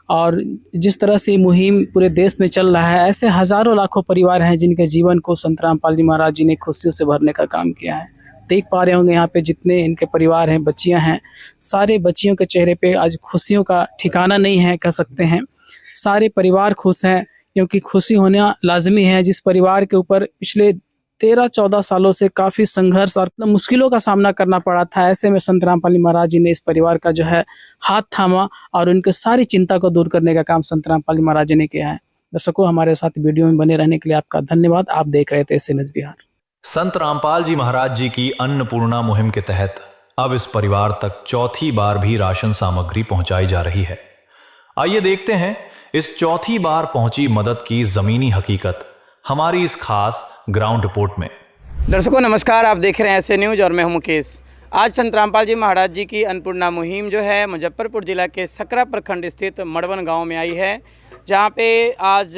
और जिस तरह से मुहिम पूरे देश में चल रहा है, ऐसे हजारों लाखों परिवार हैं जिनके जीवन को संत रामपाल जी महाराज जी ने खुशियों से भरने का काम किया है। देख पा रहे होंगे यहाँ पे जितने इनके परिवार हैं, बच्चियाँ हैं, सारे बच्चियों के चेहरे पे आज खुशियों का ठिकाना नहीं है, कह सकते हैं। सारे परिवार खुश हैं क्योंकि खुशी होना लाजमी है। जिस परिवार के ऊपर पिछले 13-14 सालों से काफ़ी संघर्ष और मुश्किलों का सामना करना पड़ा था, ऐसे में संत रामपाल जी महाराज जी ने इस परिवार का जो है हाथ थामा और उनकी सारी चिंता को दूर करने का काम संत रामपाल जी महाराज जी ने किया है। दर्शकों, हमारे साथ वीडियो में बने रहने के लिए आपका धन्यवाद। आप देख रहे थे SNH बिहार। संत रामपाल जी महाराज जी की अन्नपूर्णा मुहिम के तहत अब इस परिवार तक चौथी बार भी राशन सामग्री पहुंचाई जा रही है। आइए देखते हैं इस चौथी बार पहुंची मदद की जमीनी हकीकत हमारी इस खास ग्राउंड रिपोर्ट में। दर्शकों नमस्कार, आप देख रहे हैं ऐसे न्यूज़ और मैं हूं मुकेश। आज संत रामपाल जी महाराज जी की अन्नपूर्णा मुहिम जो है मुजफ्फरपुर जिला के सकरा प्रखंड स्थित मड़वन गांव में आई है, जहां पे आज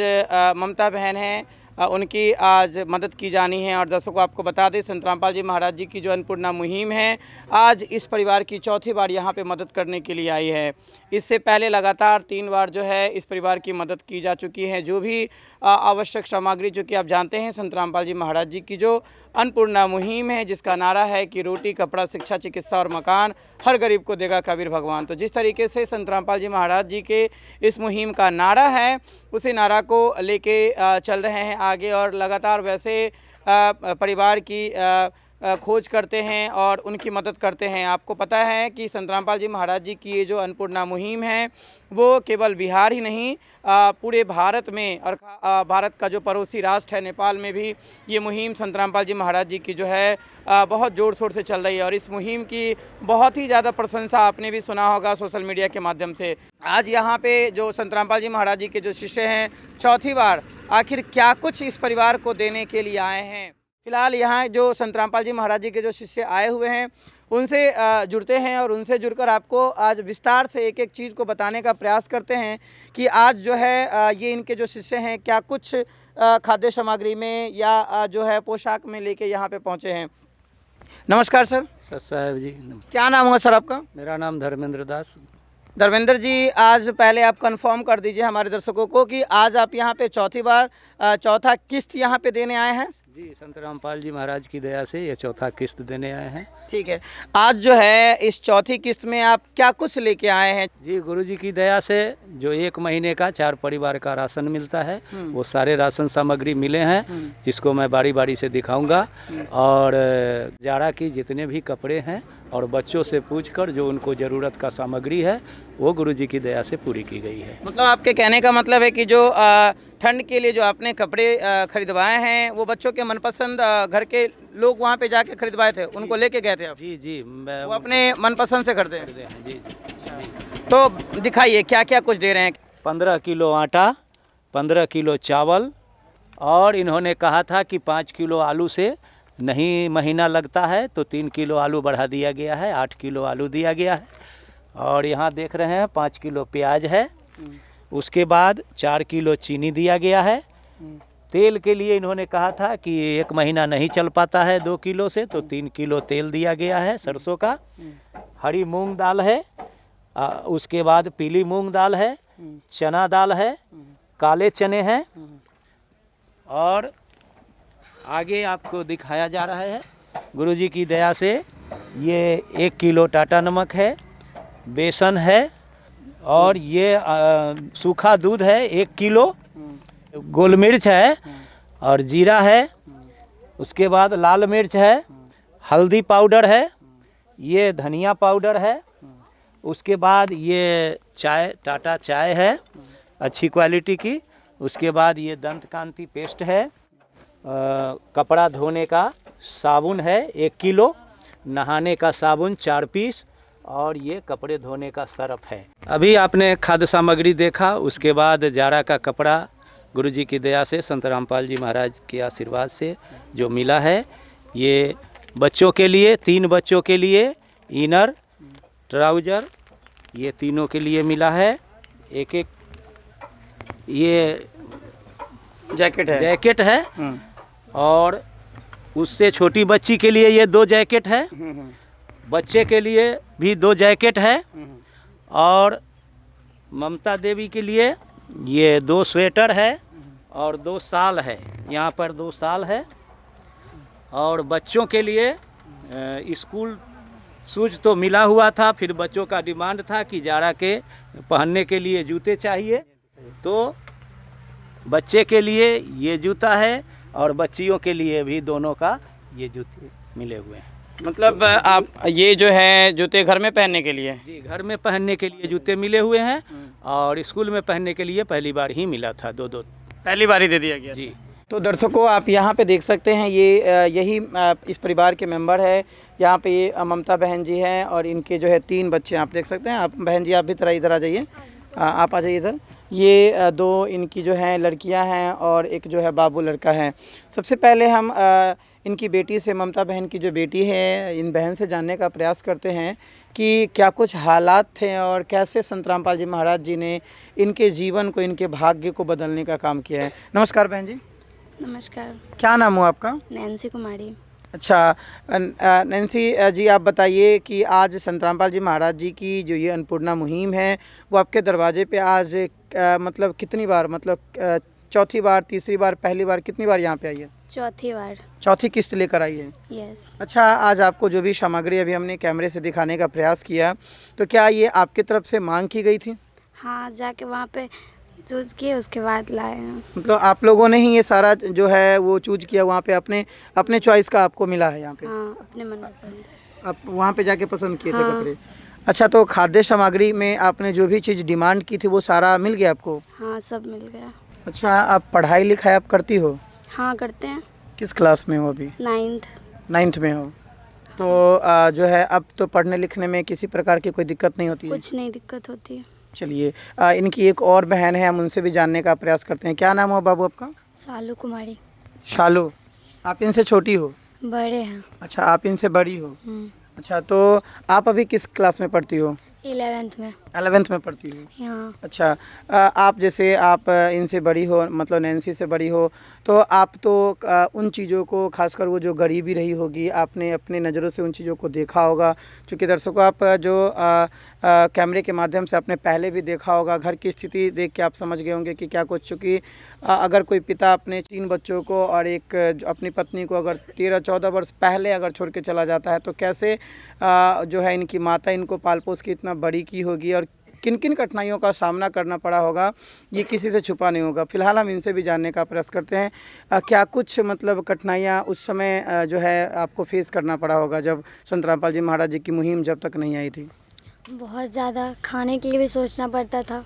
ममता बहन हैं, उनकी आज मदद की जानी है। और दर्शकों आपको बता दें, संत रामपाल जी महाराज जी की जो अन्नपूर्णा मुहिम है आज इस परिवार की चौथी बार यहाँ पे मदद करने के लिए आई है। इससे पहले लगातार 3 बार जो है इस परिवार की मदद की जा चुकी है। जो भी आवश्यक सामग्री, जो कि आप जानते हैं संत रामपाल जी महाराज जी की जो अन्नपूर्णा मुहिम है, जिसका नारा है कि रोटी, कपड़ा, शिक्षा, चिकित्सा और मकान हर गरीब को देगा कबीर भगवान। तो जिस तरीके से संत रामपाल जी महाराज जी के इस मुहिम का नारा है, उसी नारा को लेके चल रहे हैं आगे। और लगातार वैसे परिवार की खोज करते हैं और उनकी मदद करते हैं। आपको पता है कि संत रामपाल जी महाराज जी की ये जो अन्नपूर्णा मुहिम है वो केवल बिहार ही नहीं पूरे भारत में और भारत का जो पड़ोसी राष्ट्र है नेपाल में भी ये मुहिम संत रामपाल जी महाराज जी की जो है बहुत ज़ोर शोर से चल रही है और इस मुहिम की बहुत ही ज़्यादा प्रशंसा आपने भी सुना होगा सोशल मीडिया के माध्यम से। आज यहाँ पे जो संत रामपाल जी महाराज जी के जो शिष्य हैं चौथी बार आखिर क्या कुछ इस परिवार को देने के लिए आए हैं। फिलहाल यहाँ जो संत रामपाल जी महाराज जी के जो शिष्य आए हुए हैं उनसे जुड़ते हैं और उनसे जुड़कर आपको आज विस्तार से एक एक चीज़ को बताने का प्रयास करते हैं कि आज जो है ये इनके जो शिष्य हैं क्या कुछ खाद्य सामग्री में या जो है पोशाक में लेके यहाँ पे पहुँचे हैं। नमस्कार सर। साहब जी क्या नाम हुआ सर आपका? मेरा नाम धर्मेंद्र दास। धर्मेंद्र जी, आज पहले आप कंफर्म कर दीजिए हमारे दर्शकों को कि आज आप यहाँ पे चौथी बार चौथा किस्त यहाँ पे देने आए हैं। जी, संत रामपाल जी महाराज की दया से ये चौथा किस्त देने आए हैं। ठीक है, आज जो है इस चौथी किस्त में आप क्या कुछ लेके आए हैं? जी, गुरुजी की दया से जो 1 महीने का 4 परिवार का राशन मिलता है वो सारे राशन सामग्री मिले हैं जिसको मैं बारी बारी से दिखाऊंगा और जाड़ा की जितने भी कपड़े हैं और बच्चों से पूछकर जो उनको ज़रूरत का सामग्री है वो गुरुजी की दया से पूरी की गई है। मतलब आपके कहने का मतलब है कि जो ठंड के लिए जो आपने कपड़े खरीदवाए हैं वो बच्चों के मनपसंद घर के लोग वहाँ पे जाके खरीदवाए थे, उनको लेके गए थे आप? जी जी, वो अपने मनपसंद से खरीदे हैं। जी जी। तो दिखाइए क्या क्या कुछ दे रहे हैं। 15 किलो आटा, 15 किलो चावल और इन्होंने कहा था कि 5 किलो आलू से नहीं महीना लगता है तो 3 किलो आलू बढ़ा दिया गया है, 8 किलो आलू दिया गया है। और यहाँ देख रहे हैं 5 किलो प्याज है। उसके बाद 4 किलो चीनी दिया गया है। तेल के लिए इन्होंने कहा था कि 1 महीना नहीं चल पाता है 2 किलो से तो 3 किलो तेल दिया गया है सरसों का। हरी मूंग दाल है, उसके बाद पीली मूंग दाल है, चना दाल है, काले चने हैं और आगे आपको दिखाया जा रहा है गुरुजी की दया से ये 1 किलो टाटा नमक है, बेसन है और ये सूखा दूध है 1 किलो, गोल मिर्च है और जीरा है। उसके बाद लाल मिर्च है, हल्दी पाउडर है, ये धनिया पाउडर है। उसके बाद ये चाय, टाटा चाय है अच्छी क्वालिटी की। उसके बाद ये दंत कांति पेस्ट है, कपड़ा धोने का साबुन है 1 किलो, नहाने का साबुन 4 पीस और ये कपड़े धोने का सर्फ है। अभी आपने खाद्य सामग्री देखा, उसके बाद जाड़ा का कपड़ा गुरुजी की दया से संत रामपाल जी महाराज के आशीर्वाद से जो मिला है ये बच्चों के लिए 3 बच्चों के लिए इनर ट्राउजर ये तीनों के लिए मिला है। एक ये जैकेट है और उससे छोटी बच्ची के लिए ये 2 जैकेट है, बच्चे के लिए भी 2 जैकेट है और ममता देवी के लिए ये 2 स्वेटर है और 2 शाल है। यहाँ पर 2 शाल है और बच्चों के लिए स्कूल शूज तो मिला हुआ था, फिर बच्चों का डिमांड था कि जाड़ा के पहनने के लिए जूते चाहिए तो बच्चे के लिए ये जूता है और बच्चियों के लिए भी दोनों का ये जूते मिले हुए हैं। मतलब आप ये जो है जूते घर में पहनने के लिए? जी, घर में पहनने के लिए जूते मिले हुए हैं और स्कूल में पहनने के लिए पहली बार ही मिला था, 2 पहली बार ही दे दिया गया। जी। तो दर्शकों आप यहाँ पे देख सकते हैं ये यही इस परिवार के मेंबर है। यहाँ पे ये ममता बहन जी हैं और इनके जो है 3 बच्चे आप देख सकते हैं। आप बहन जी आप भी इधर आ जाइए, आप आ जाइए इधर। ये 2 इनकी जो हैं लड़कियाँ हैं और एक जो है बाबू लड़का है। सबसे पहले हम इनकी बेटी से, ममता बहन की जो बेटी है, इन बहन से जानने का प्रयास करते हैं कि क्या कुछ हालात थे और कैसे संत रामपाल जी महाराज जी ने इनके जीवन को, इनके भाग्य को बदलने का काम किया है। नमस्कार बहन जी। नमस्कार। क्या नाम हुआ आपका? नैन्सी कुमारी। अच्छा नैन्सी जी, आप बताइए कि आज संत रामपाल जी महाराज जी की जो ये अन्नपूर्णा मुहिम है वो आपके दरवाजे पे आज मतलब कितनी बार, मतलब चौथी बार, तीसरी बार, पहली बार, कितनी बार यहाँ पे आई है? चौथी बार। चौथी किस्त लेकर आई है? यस। अच्छा, आज आपको जो भी सामग्री अभी हमने कैमरे से दिखाने का प्रयास किया तो क्या ये आपकी तरफ से मांग की गई थी? हाँ, जाके वहाँ पे चूज किए उसके बाद लाए हैं। मतलब आप लोगों ने ही ये सारा जो है वो चूज किया, वहाँ पे अपने अपने चॉइस का आपको मिला है यहाँ पे? हाँ, अपने मन पसंद है। आप वहाँ पे जाके पसंद किए थे हाँ। कपड़े? अच्छा, तो खाद्य सामग्री में आपने जो भी चीज़ डिमांड की थी वो सारा मिल गया आपको? हाँ, सब मिल गया। अच्छा, आप पढ़ाई लिखाई आप करती हो? हाँ, करते हैं। किस क्लास में हो अभी? 9th में हो। तो जो है अब तो पढ़ने लिखने में किसी प्रकार की कोई दिक्कत नहीं होती है? कुछ नहीं दिक्कत होती है। चलिए, इनकी एक और बहन है, हम उनसे भी जानने का प्रयास करते हैं। क्या नाम हो बाबू आपका? सालू कुमारी। शालू, आप इनसे छोटी हो? बड़े हैं। अच्छा, आप इनसे बड़ी हो। अच्छा, तो आप अभी किस क्लास में पढ़ती हो? 11th में। 11th में पढ़ती हो। यहाँ। अच्छा, आप जैसे आप इनसे बड़ी हो, मतलब नैन्सी से बड़ी हो, तो आप तो उन चीज़ों को, खासकर वो जो गरीबी रही होगी, आपने अपने नज़रों से उन चीज़ों को देखा होगा। चूँकि दर्शकों, आप जो कैमरे के माध्यम से आपने पहले भी देखा होगा, घर की स्थिति देख के आप समझ गए होंगे कि क्या कुछ। चूँकि अगर कोई पिता अपने 3 बच्चों को और एक अपनी पत्नी को अगर 13-14 वर्ष पहले अगर छोड़ के चला जाता है, तो कैसे जो है इनकी माता इनको पाल पोस के इतना बड़ी की होगी और किन किन कठिनाइयों का सामना करना पड़ा होगा, ये किसी से छुपा नहीं होगा। फिलहाल हम इनसे भी जानने का प्रयास करते हैं क्या कुछ मतलब कठिनाइयाँ उस समय जो है आपको फेस करना पड़ा होगा जब संत रामपाल जी महाराज जी की मुहिम जब तक नहीं आई थी? बहुत ज़्यादा खाने के लिए भी सोचना पड़ता था।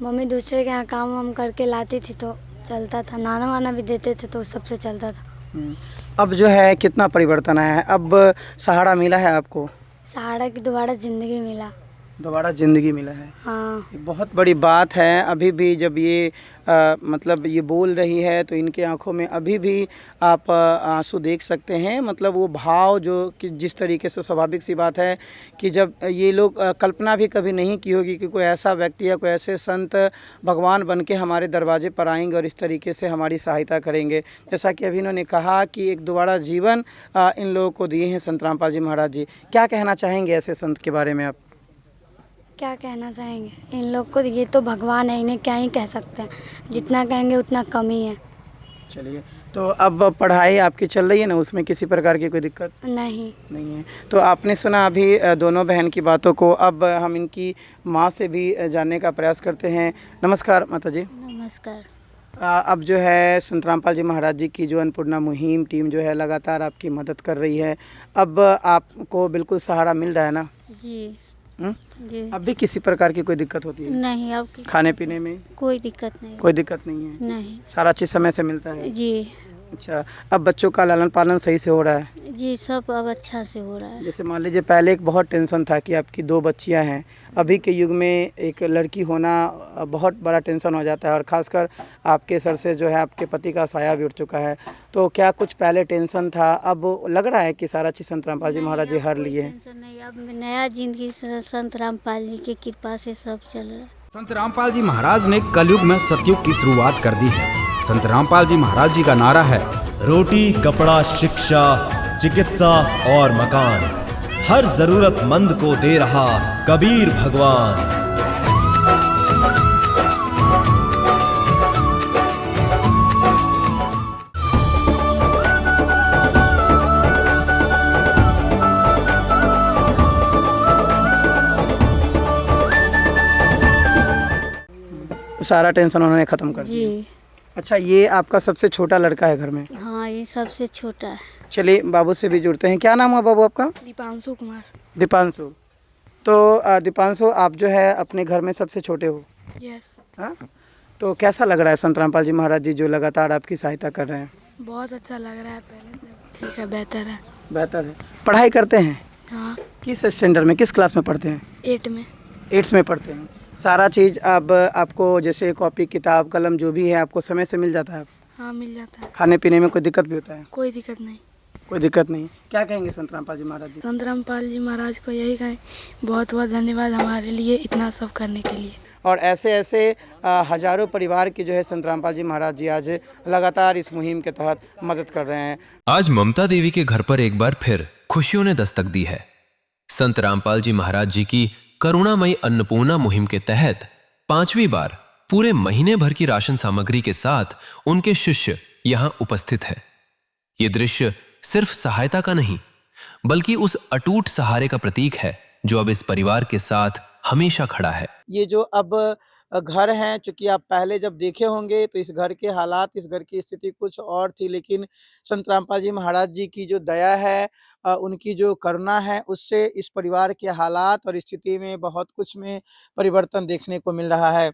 मम्मी दूसरे के यहाँ काम वाम करके लाती थी तो चलता था, नाना वाना भी देते थे तो सबसे चलता था। अब जो है कितना परिवर्तन आया है? अब सहारा मिला है आपको? सहारा की दोबारा ज़िंदगी मिला। दोबारा ज़िंदगी मिला है। हाँ। ये बहुत बड़ी बात है। अभी भी जब ये मतलब ये बोल रही है तो इनके आंखों में अभी भी आप आंसू देख सकते हैं। मतलब वो भाव जो कि जिस तरीके से, स्वाभाविक सी बात है कि जब ये लोग कल्पना भी कभी नहीं की होगी कि कोई ऐसा व्यक्ति या कोई ऐसे संत भगवान बन के हमारे दरवाजे पर आएंगे और इस तरीके से हमारी सहायता करेंगे। जैसा कि अभी इन्होंने कहा कि एक दोबारा जीवन इन लोगों को दिए हैं संत रामपाल जी महाराज जी। क्या कहना चाहेंगे ऐसे संत के बारे में आप? क्या कहना चाहेंगे, इन लोग को ये तो भगवान है, इन्हें क्या ही कह सकते हैं, जितना कहेंगे उतना कम ही है। चलिए, तो अब पढ़ाई आपकी चल रही है ना, उसमें किसी प्रकार की कोई दिक्कत नहीं है? तो आपने सुना अभी दोनों बहन की बातों को। अब हम इनकी माँ से भी जानने का प्रयास करते हैं। नमस्कार माता जी। नमस्कार। अब जो है संत रामपाल जी महाराज जी की जो अन्नपूर्णा मुहिम टीम जो है लगातार आपकी मदद कर रही है। अब आपको बिल्कुल सहारा मिल रहा है ना? जी। जी। अब भी किसी प्रकार की कोई दिक्कत होती है? नहीं, अब खाने पीने में कोई दिक्कत नहीं। कोई दिक्कत नहीं है? नहीं। सारा चीज़ समय से मिलता है? जी। अच्छा, अब बच्चों का लालन पालन सही से हो रहा है? जी, सब अब अच्छा से हो रहा है। जैसे मान लीजिए पहले एक बहुत टेंशन था कि आपकी 2 बच्चियां हैं, अभी के युग में एक लड़की होना बहुत बड़ा टेंशन हो जाता है और ख़ासकर आपके सर से जो है आपके पति का साया भी उठ चुका है। तो क्या कुछ पहले टेंशन था, अब लग रहा है कि सारा चीज़ संत रामपाल जी महाराज जी हर लिए हैं? टेंशन नहीं, अब नया जिंदगी संत रामपाल जी की कृपा से सब चल रहा है। संत रामपाल जी महाराज ने कलयुग में सतयुग की शुरुआत कर दी है। संत रामपाल जी महाराज जी का नारा है, रोटी, कपड़ा, शिक्षा, चिकित्सा और मकान, हर जरूरतमंद को दे रहा कबीर भगवान। सारा टेंशन उन्होंने ख़त्म कर दिया। जी। अच्छा, ये आपका सबसे छोटा लड़का है घर में? हाँ, ये सबसे छोटा है। चलिए बाबू से भी जुड़ते हैं। क्या नाम हुआ बाबू आपका? दीपांशु कुमार। दीपांशु। तो दीपांशु, आप जो है अपने घर में सबसे छोटे हो? यस। हाँ, तो कैसा लग रहा है संत रामपाल जी महाराज जी जो लगातार आपकी सहायता कर रहे हैं? बहुत अच्छा लग रहा है, पहले से ठीक है, बेहतर है। बेहतर है। पढ़ाई करते हैं? हाँ। किस स्टैंडर्ड में, किस क्लास में पढ़ते हैं? 8 में। 8th में पढ़ते हैं। सारा चीज़ अब आपको जैसे कॉपी किताब कलम जो भी है आपको समय से मिल जाता है? हाँ, मिल जाता है। खाने पीने में कोई दिक्कत भी होता है? कोई दिक्कत नहीं। कोई दिक्कत नहीं। क्या कहेंगे संत रामपाल जी महाराज जी? संत रामपाल जी महाराज को यही कहें, बहुत बहुत धन्यवाद हमारे लिए इतना सब करने के लिए। और ऐसे ऐसे हजारों परिवार की जो है संत रामपाल जी महाराज जी आज लगातार इस मुहिम के तहत मदद कर रहे हैं। आज ममता देवी के घर पर एक बार फिर खुशियों ने दस्तक दी है। संत रामपाल जी महाराज जी की करुणामयी अन्नपूर्णा मुहिम के तहत 5वीं बार पूरे महीने भर की राशन सामग्री के साथ उनके शिष्य यहां उपस्थित है। ये दृश्य सिर्फ सहायता का नहीं, बल्कि उस अटूट सहारे का प्रतीक है जो अब इस परिवार के साथ हमेशा खड़ा है। ये जो अब घर हैं। चूँकि आप पहले जब देखे होंगे तो इस घर के हालात, इस घर की स्थिति कुछ और थी, लेकिन संत रामपाल जी महाराज जी की जो दया है, उनकी जो करुणा है, उससे इस परिवार के हालात और स्थिति में बहुत कुछ में परिवर्तन देखने को मिल रहा है।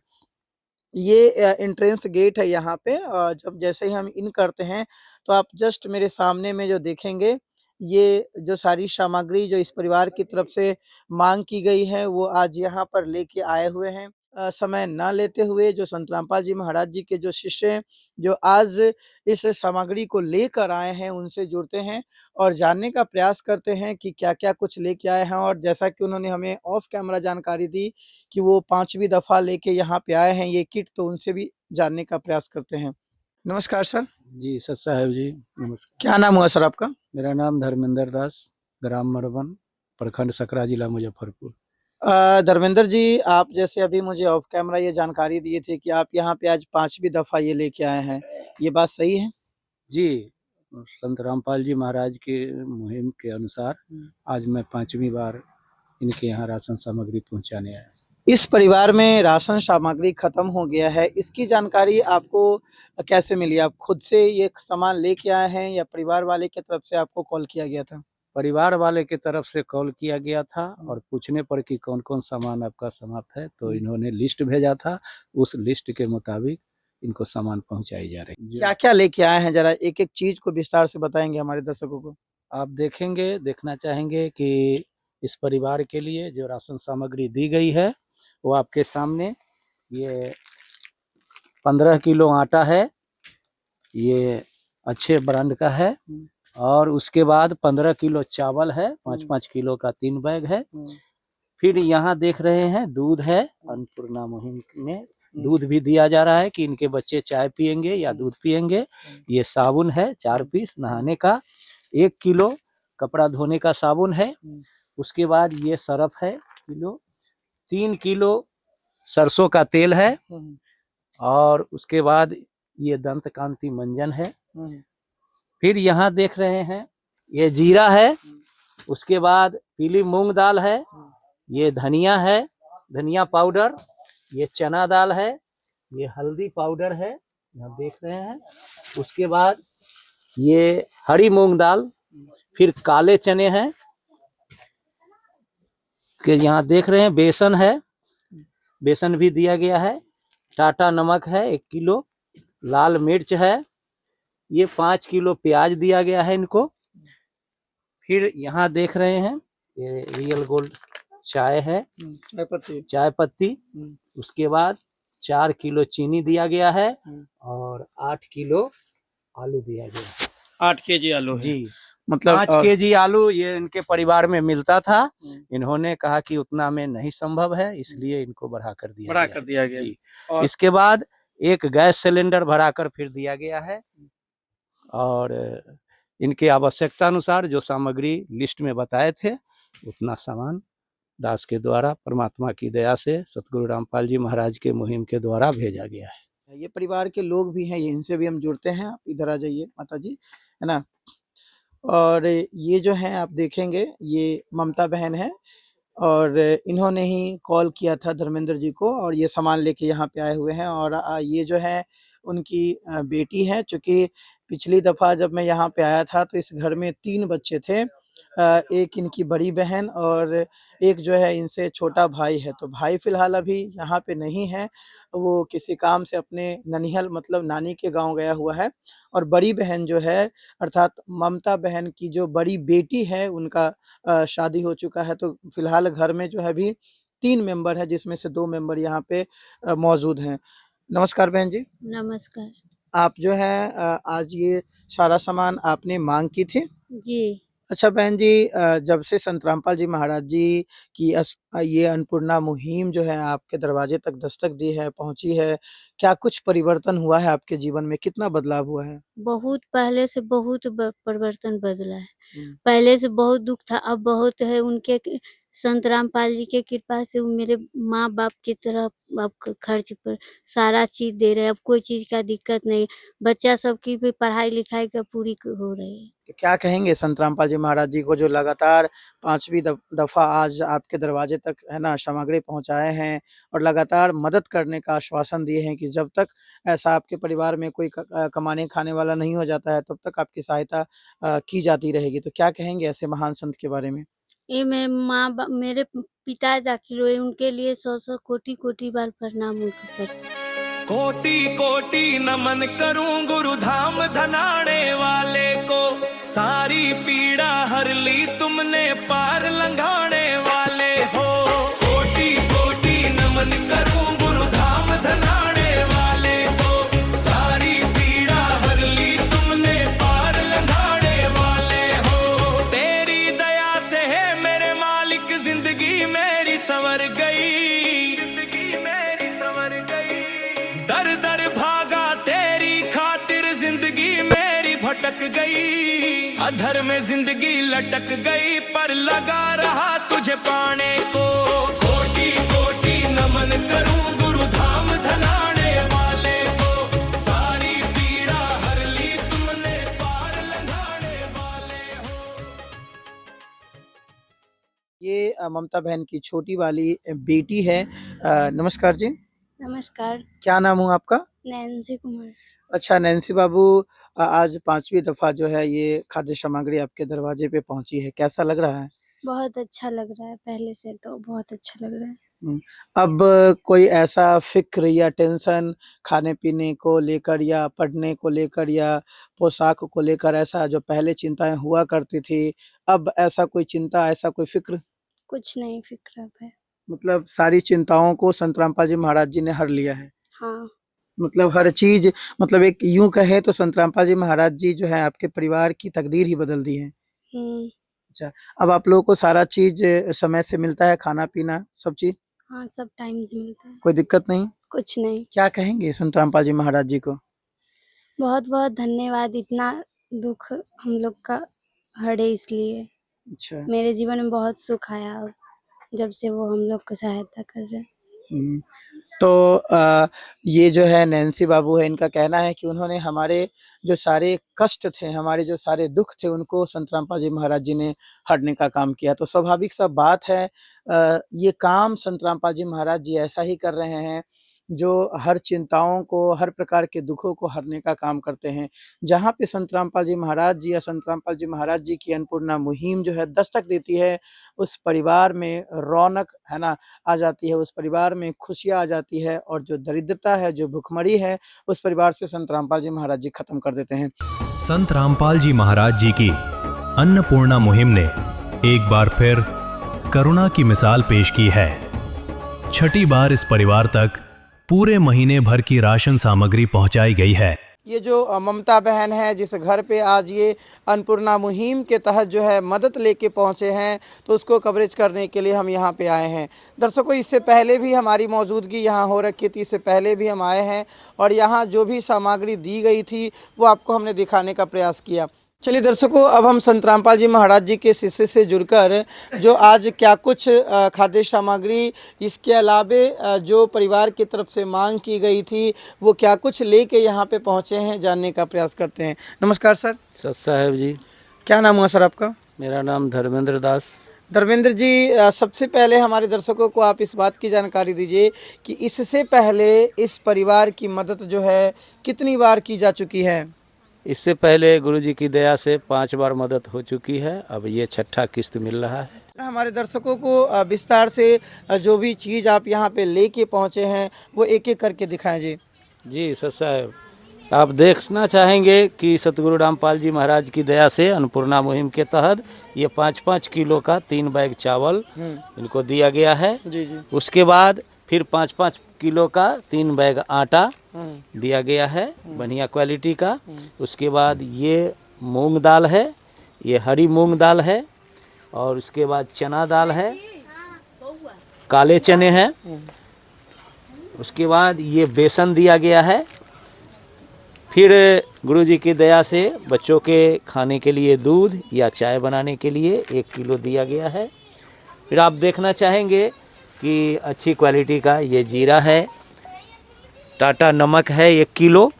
ये एंट्रेंस गेट है यहाँ पे, जब जैसे ही हम इन करते हैं तो आप जस्ट मेरे सामने में जो देखेंगे, ये जो सारी सामग्री जो इस परिवार की तरफ से मांग की गई है वो आज यहाँ पर लेके आए हुए हैं। समय ना लेते हुए जो संत रामपाल जी महाराज जी के जो शिष्य हैं, जो आज इस सामग्री को लेकर आए हैं, उनसे जुड़ते हैं और जानने का प्रयास करते हैं कि क्या-क्या कुछ लेके आए हैं। और जैसा कि उन्होंने हमें ऑफ कैमरा जानकारी दी कि वो 5वीं दफ़ा लेके यहाँ पे आए हैं ये किट, तो उनसे भी जानने का प्रयास करते हैं। नमस्कार सर। जी सत साहब जी, नमस्कार। क्या नाम हुआ सर आपका? मेरा नाम धर्मेंद्र दास, ग्राम मरवन, प्रखंड सकरा, जिला मुजफ्फरपुर। धर्मेंद्र जी, आप जैसे अभी मुझे ऑफ कैमरा ये जानकारी दिए थे कि आप यहाँ पे आज 5वीं दफ़ा ये लेके आए हैं, ये बात सही है? जी, संत रामपाल जी महाराज के मुहिम के अनुसार आज मैं 5वीं बार इनके यहाँ राशन सामग्री पहुँचाने आया। इस परिवार में राशन सामग्री खत्म हो गया है, इसकी जानकारी आपको कैसे मिली? आप खुद से ये सामान लेके आए हैं या परिवार वाले की तरफ से आपको कॉल किया गया था? परिवार वाले की तरफ से कॉल किया गया था और पूछने पर कि कौन-कौन सामान आपका समाप्त है, तो इन्होंने लिस्ट भेजा था, उस लिस्ट के मुताबिक इनको सामान पहुँचाई जा रही है। क्या-क्या लेके आए हैं? ज़रा एक-एक चीज़ को विस्तार से बताएँगे हमारे दर्शकों को? आप देखेंगे, देखना चाहेंगे कि इस परिवार के लिए जो राशन सामग्री दी गई है, वो आपके सामने ये 15 किलो आटा है, ये अच्छे ब्रांड का है, और उसके बाद 15 किलो चावल है, 5-5 किलो का 3 बैग है। फिर यहाँ देख रहे हैं दूध है, अन्नपूर्णा मुहिम में दूध भी दिया जा रहा है कि इनके बच्चे चाय पिएंगे या दूध पिएंगे। ये साबुन है 4 पीस नहाने का, 1 किलो कपड़ा धोने का साबुन है। उसके बाद ये सर्फ है किलो, 3 किलो सरसों का तेल है, और उसके बाद ये दंत कांति मंजन है। फिर यहाँ देख रहे हैं ये जीरा है, उसके बाद पीली मूंग दाल है, ये धनिया है, धनिया पाउडर, ये चना दाल है, ये हल्दी पाउडर है, यहाँ देख रहे हैं। उसके बाद ये हरी मूंग दाल, फिर काले चने हैं कि यहाँ देख रहे हैं, बेसन है, बेसन भी दिया गया है, टाटा नमक है 1 किलो, लाल मिर्च है, ये 5 किलो प्याज दिया गया है इनको। फिर यहाँ देख रहे हैं ये रियल गोल्ड चाय है, चाय पत्ती। उसके बाद 4 किलो चीनी दिया गया है और 8 किलो आलू दिया गया है। 8 केजी आलू है। जी, मतलब 5 केजी आलू ये इनके परिवार में मिलता था, इन्होंने कहा कि उतना में नहीं संभव है, इसलिए इनको बढ़ा कर दिया गया। जी। और इसके बाद एक गैस सिलेंडर बढ़ाकर फिर दिया गया है, और इनके आवश्यकता अनुसार जो सामग्री लिस्ट में बताए थे उतना सामान दास के द्वारा परमात्मा की दया से सतगुरु रामपाल जी महाराज के मुहिम के द्वारा भेजा गया है। ये परिवार के लोग भी हैं, ये इनसे भी हम जुड़ते हैं। आप इधर आ जाइए माता जी, है ना? और ये जो है आप देखेंगे, ये ममता बहन है और इन्होंने ही कॉल किया था धर्मेंद्र जी को और ये सामान लेके यहाँ पे आए हुए हैं। और ये जो है उनकी बेटी है। चूँकि पिछली दफ़ा जब मैं यहाँ पे आया था तो इस घर में 3 बच्चे थे। एक इनकी बड़ी बहन और एक जो है इनसे छोटा भाई है। तो भाई फ़िलहाल अभी यहाँ पे नहीं है, वो किसी काम से अपने ननिहाल मतलब नानी के गाँव गया हुआ है। और बड़ी बहन जो है अर्थात ममता बहन की जो बड़ी बेटी है उनका शादी हो चुका है। तो फ़िलहाल घर में जो है अभी 3 मेंबर हैं, जिसमें से 2 मेंबर यहाँ पे मौजूद हैं। नमस्कार बहन जी। नमस्कार। आप जो है आज ये सारा सामान आपने माँग की थी? जी। अच्छा बहन जी, जब से संत रामपाल जी महाराज जी की ये अन्नपूर्णा मुहिम जो है आपके दरवाजे तक दस्तक दी है, पहुँची है, क्या कुछ परिवर्तन हुआ है आपके जीवन में? कितना बदलाव हुआ है? बहुत पहले से बहुत परिवर्तन बदला है। पहले से बहुत दुःख था, अब बहुत है। उनके संत रामपाल जी के कृपा से वो मेरे माँ बाप की तरह अब खर्च पर सारा चीज दे रहे हैं। अब कोई चीज का दिक्कत नहीं, बच्चा सबकी भी पढ़ाई लिखाई का पूरी हो रही है। तो क्या कहेंगे संत रामपाल जी महाराज जी को, जो लगातार 5वीं दफा आज आपके दरवाजे तक है ना सामग्री पहुंचाए हैं और लगातार मदद करने का आश्वासन दिए हैं कि जब तक ऐसा आपके परिवार में कोई कमाने खाने वाला नहीं हो जाता है तब तक आपकी सहायता की जाती रहेगी। तो क्या कहेंगे ऐसे महान संत के बारे में? ये मेरे पिता दाखिल हुए, उनके लिए 100 कोटि कोटि बार प्रणाम उनको करती। कोटि कोटि नमन करूं गुरु धाम धनाने वाले को, सारी पीड़ा हर ली तुमने पार लंघाने वाले हो। कोटि कोटि नमन करूं गुरु धाम धनाने वाले को, सारी पीड़ा हर ली तुमने पार लंघाने वाले हो। तेरी दया से है मेरे मालिक जिंदगी मेरी संवर गई, दर दर भागा तेरी खातिर जिंदगी मेरी भटक गई। अधर में जिंदगी लटक गई पर लगा रहा तुझे पाने को। कोटि कोटि नमन करूं गुरु धाम धनाने वाले को, सारी पीड़ा हर ली तुमने पार लंघाने वाले हो। ये ममता बहन की छोटी वाली बेटी है। नमस्कार जी। नमस्कार। क्या नाम हुआ आपका? नैन्सी कुमार। अच्छा नैन्सी बाबू, आज 5वीं दफा जो है ये खाद्य सामग्री आपके दरवाजे पे पहुंची है, कैसा लग रहा है? बहुत अच्छा लग रहा है, पहले से तो बहुत अच्छा लग रहा है। अब कोई ऐसा फिक्र या टेंशन खाने पीने को लेकर या पढ़ने को लेकर या पोशाक को लेकर, ऐसा जो पहले चिंताएं हुआ करती थी, अब ऐसा कोई चिंता, ऐसा कोई फिक्र? कुछ नहीं फिक्र अब है। मतलब सारी चिंताओं को संत रामपाल जी महाराज जी ने हर लिया है। हाँ। मतलब हर चीज, मतलब एक यूं कहे तो संत रामपाल जी महाराज जी जो है आपके परिवार की तकदीर ही बदल दी है। अच्छा, अब आप लोगों को सारा चीज समय से मिलता है, खाना पीना सब चीज? हाँ, सब टाइम से मिलता है। कोई दिक्कत नहीं? कुछ नहीं। क्या कहेंगे संत रामपाल जी महाराज जी को? बहुत बहुत धन्यवाद, इतना दुख हम लोग का हरे इसलिए। अच्छा। मेरे जीवन में बहुत सुख आया अब, जब से वो हम लोग को सहायता कर रहे हैं। तो ये जो है नैन्सी बाबू है, इनका कहना है कि उन्होंने हमारे जो सारे कष्ट थे, हमारे जो सारे दुख थे, उनको संत रामपाल जी महाराज जी ने हरने का काम किया। तो स्वाभाविक सा बात है, ये काम संत रामपाल जी महाराज जी ऐसा ही कर रहे हैं जो हर चिंताओं को, हर प्रकार के दुखों को हरने का काम करते हैं। जहाँ पे संत रामपाल जी महाराज जी या संत रामपाल जी महाराज जी की अन्नपूर्णा मुहिम जो है दस्तक देती है, उस परिवार में रौनक है ना आ जाती है, उस परिवार में खुशियाँ आ जाती है, और जो दरिद्रता है, जो भुखमरी है, उस परिवार से संत रामपाल जी महाराज जी खत्म कर देते हैं। संत रामपाल जी महाराज जी की अन्नपूर्णा मुहिम ने एक बार फिर करुणा की मिसाल पेश की है। छठी बार इस परिवार तक पूरे महीने भर की राशन सामग्री पहुंचाई गई है। ये जो ममता बहन है, जिस घर पे आज ये अन्नपूर्णा मुहिम के तहत जो है मदद लेके पहुंचे हैं, तो उसको कवरेज करने के लिए हम यहाँ पे आए हैं। दर्शकों, इससे पहले भी हमारी मौजूदगी यहाँ हो रखी थी, इससे पहले भी हम आए हैं और यहाँ जो भी सामग्री दी गई थी वो आपको हमने दिखाने का प्रयास किया। चलिए दर्शकों, अब हम संत रामपाल जी महाराज जी के शिष्य से जुड़कर जो आज क्या कुछ खाद्य सामग्री, इसके अलावे जो परिवार की तरफ से मांग की गई थी, वो क्या कुछ लेके यहाँ पे पहुँचे हैं, जानने का प्रयास करते हैं। नमस्कार सर। सत साहेब जी। क्या नाम हुआ सर आपका? मेरा नाम धर्मेंद्र दास। धर्मेंद्र जी, सबसे पहले हमारे दर्शकों को आप इस बात की जानकारी दीजिए कि इससे पहले इस परिवार की मदद जो है कितनी बार की जा चुकी है? इससे पहले गुरुजी की दया से 5 बार मदद हो चुकी है, अब ये 6ठा किस्त मिल रहा है। हमारे दर्शकों को विस्तार से जो भी चीज़ आप यहाँ पे लेके पहुँचे हैं वो एक एक करके दिखाएं जी। जी सत साहब, आप देखना चाहेंगे कि सतगुरु रामपाल जी महाराज की दया से अन्नपूर्णा मुहिम के तहत ये 5-5 किलो का 3 बैग चावल इनको दिया गया है। जी जी। उसके बाद फिर 5-5 किलो का 3 बैग आटा दिया गया है, बढ़िया क्वालिटी का। उसके बाद ये मूंग दाल है, ये हरी मूंग दाल है, और उसके बाद चना दाल है, काले चने हैं। उसके बाद ये बेसन दिया गया है। फिर गुरुजी की दया से बच्चों के खाने के लिए दूध या चाय बनाने के लिए 1 किलो दिया गया है। फिर आप देखना चाहेंगे कि अच्छी क्वालिटी का ये जीरा है, टाटा नमक है 1 किलो,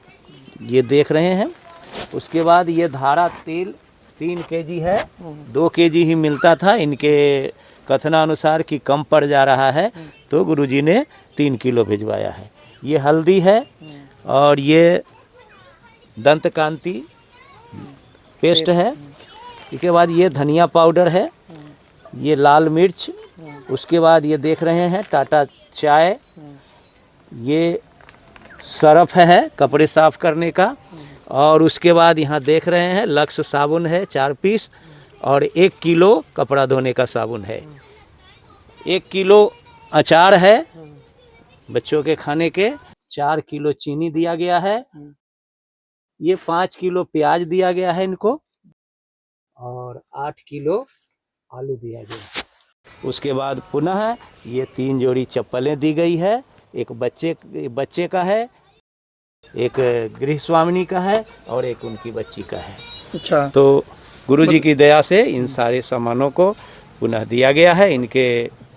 ये देख रहे हैं। उसके बाद ये धारा तेल 3 केजी है, 2 केजी ही मिलता था, इनके कथनानुसार कि कम पड़ जा रहा है तो गुरुजी ने 3 किलो भिजवाया है। ये हल्दी है और ये दंत कांति पेस्ट है। इसके बाद ये धनिया पाउडर है, ये लाल मिर्च, उसके बाद ये देख रहे हैं टाटा चाय, ये सरफ है कपड़े साफ करने का, और उसके बाद यहाँ देख रहे हैं लक्स साबुन है 4 पीस, और 1 किलो कपड़ा धोने का साबुन है, 1 किलो अचार है बच्चों के खाने के, 4 किलो चीनी दिया गया है, ये 5 किलो प्याज दिया गया है इनको, और 8 किलो आलू दिया गया है। उसके बाद पुनः ये 3 जोड़ी चप्पलें दी गई है, एक बच्चे का है, एक गृह स्वामिनी का है और एक उनकी बच्ची का है। अच्छा, तो गुरुजी की दया से इन सारे सामानों को पुनः दिया गया है इनके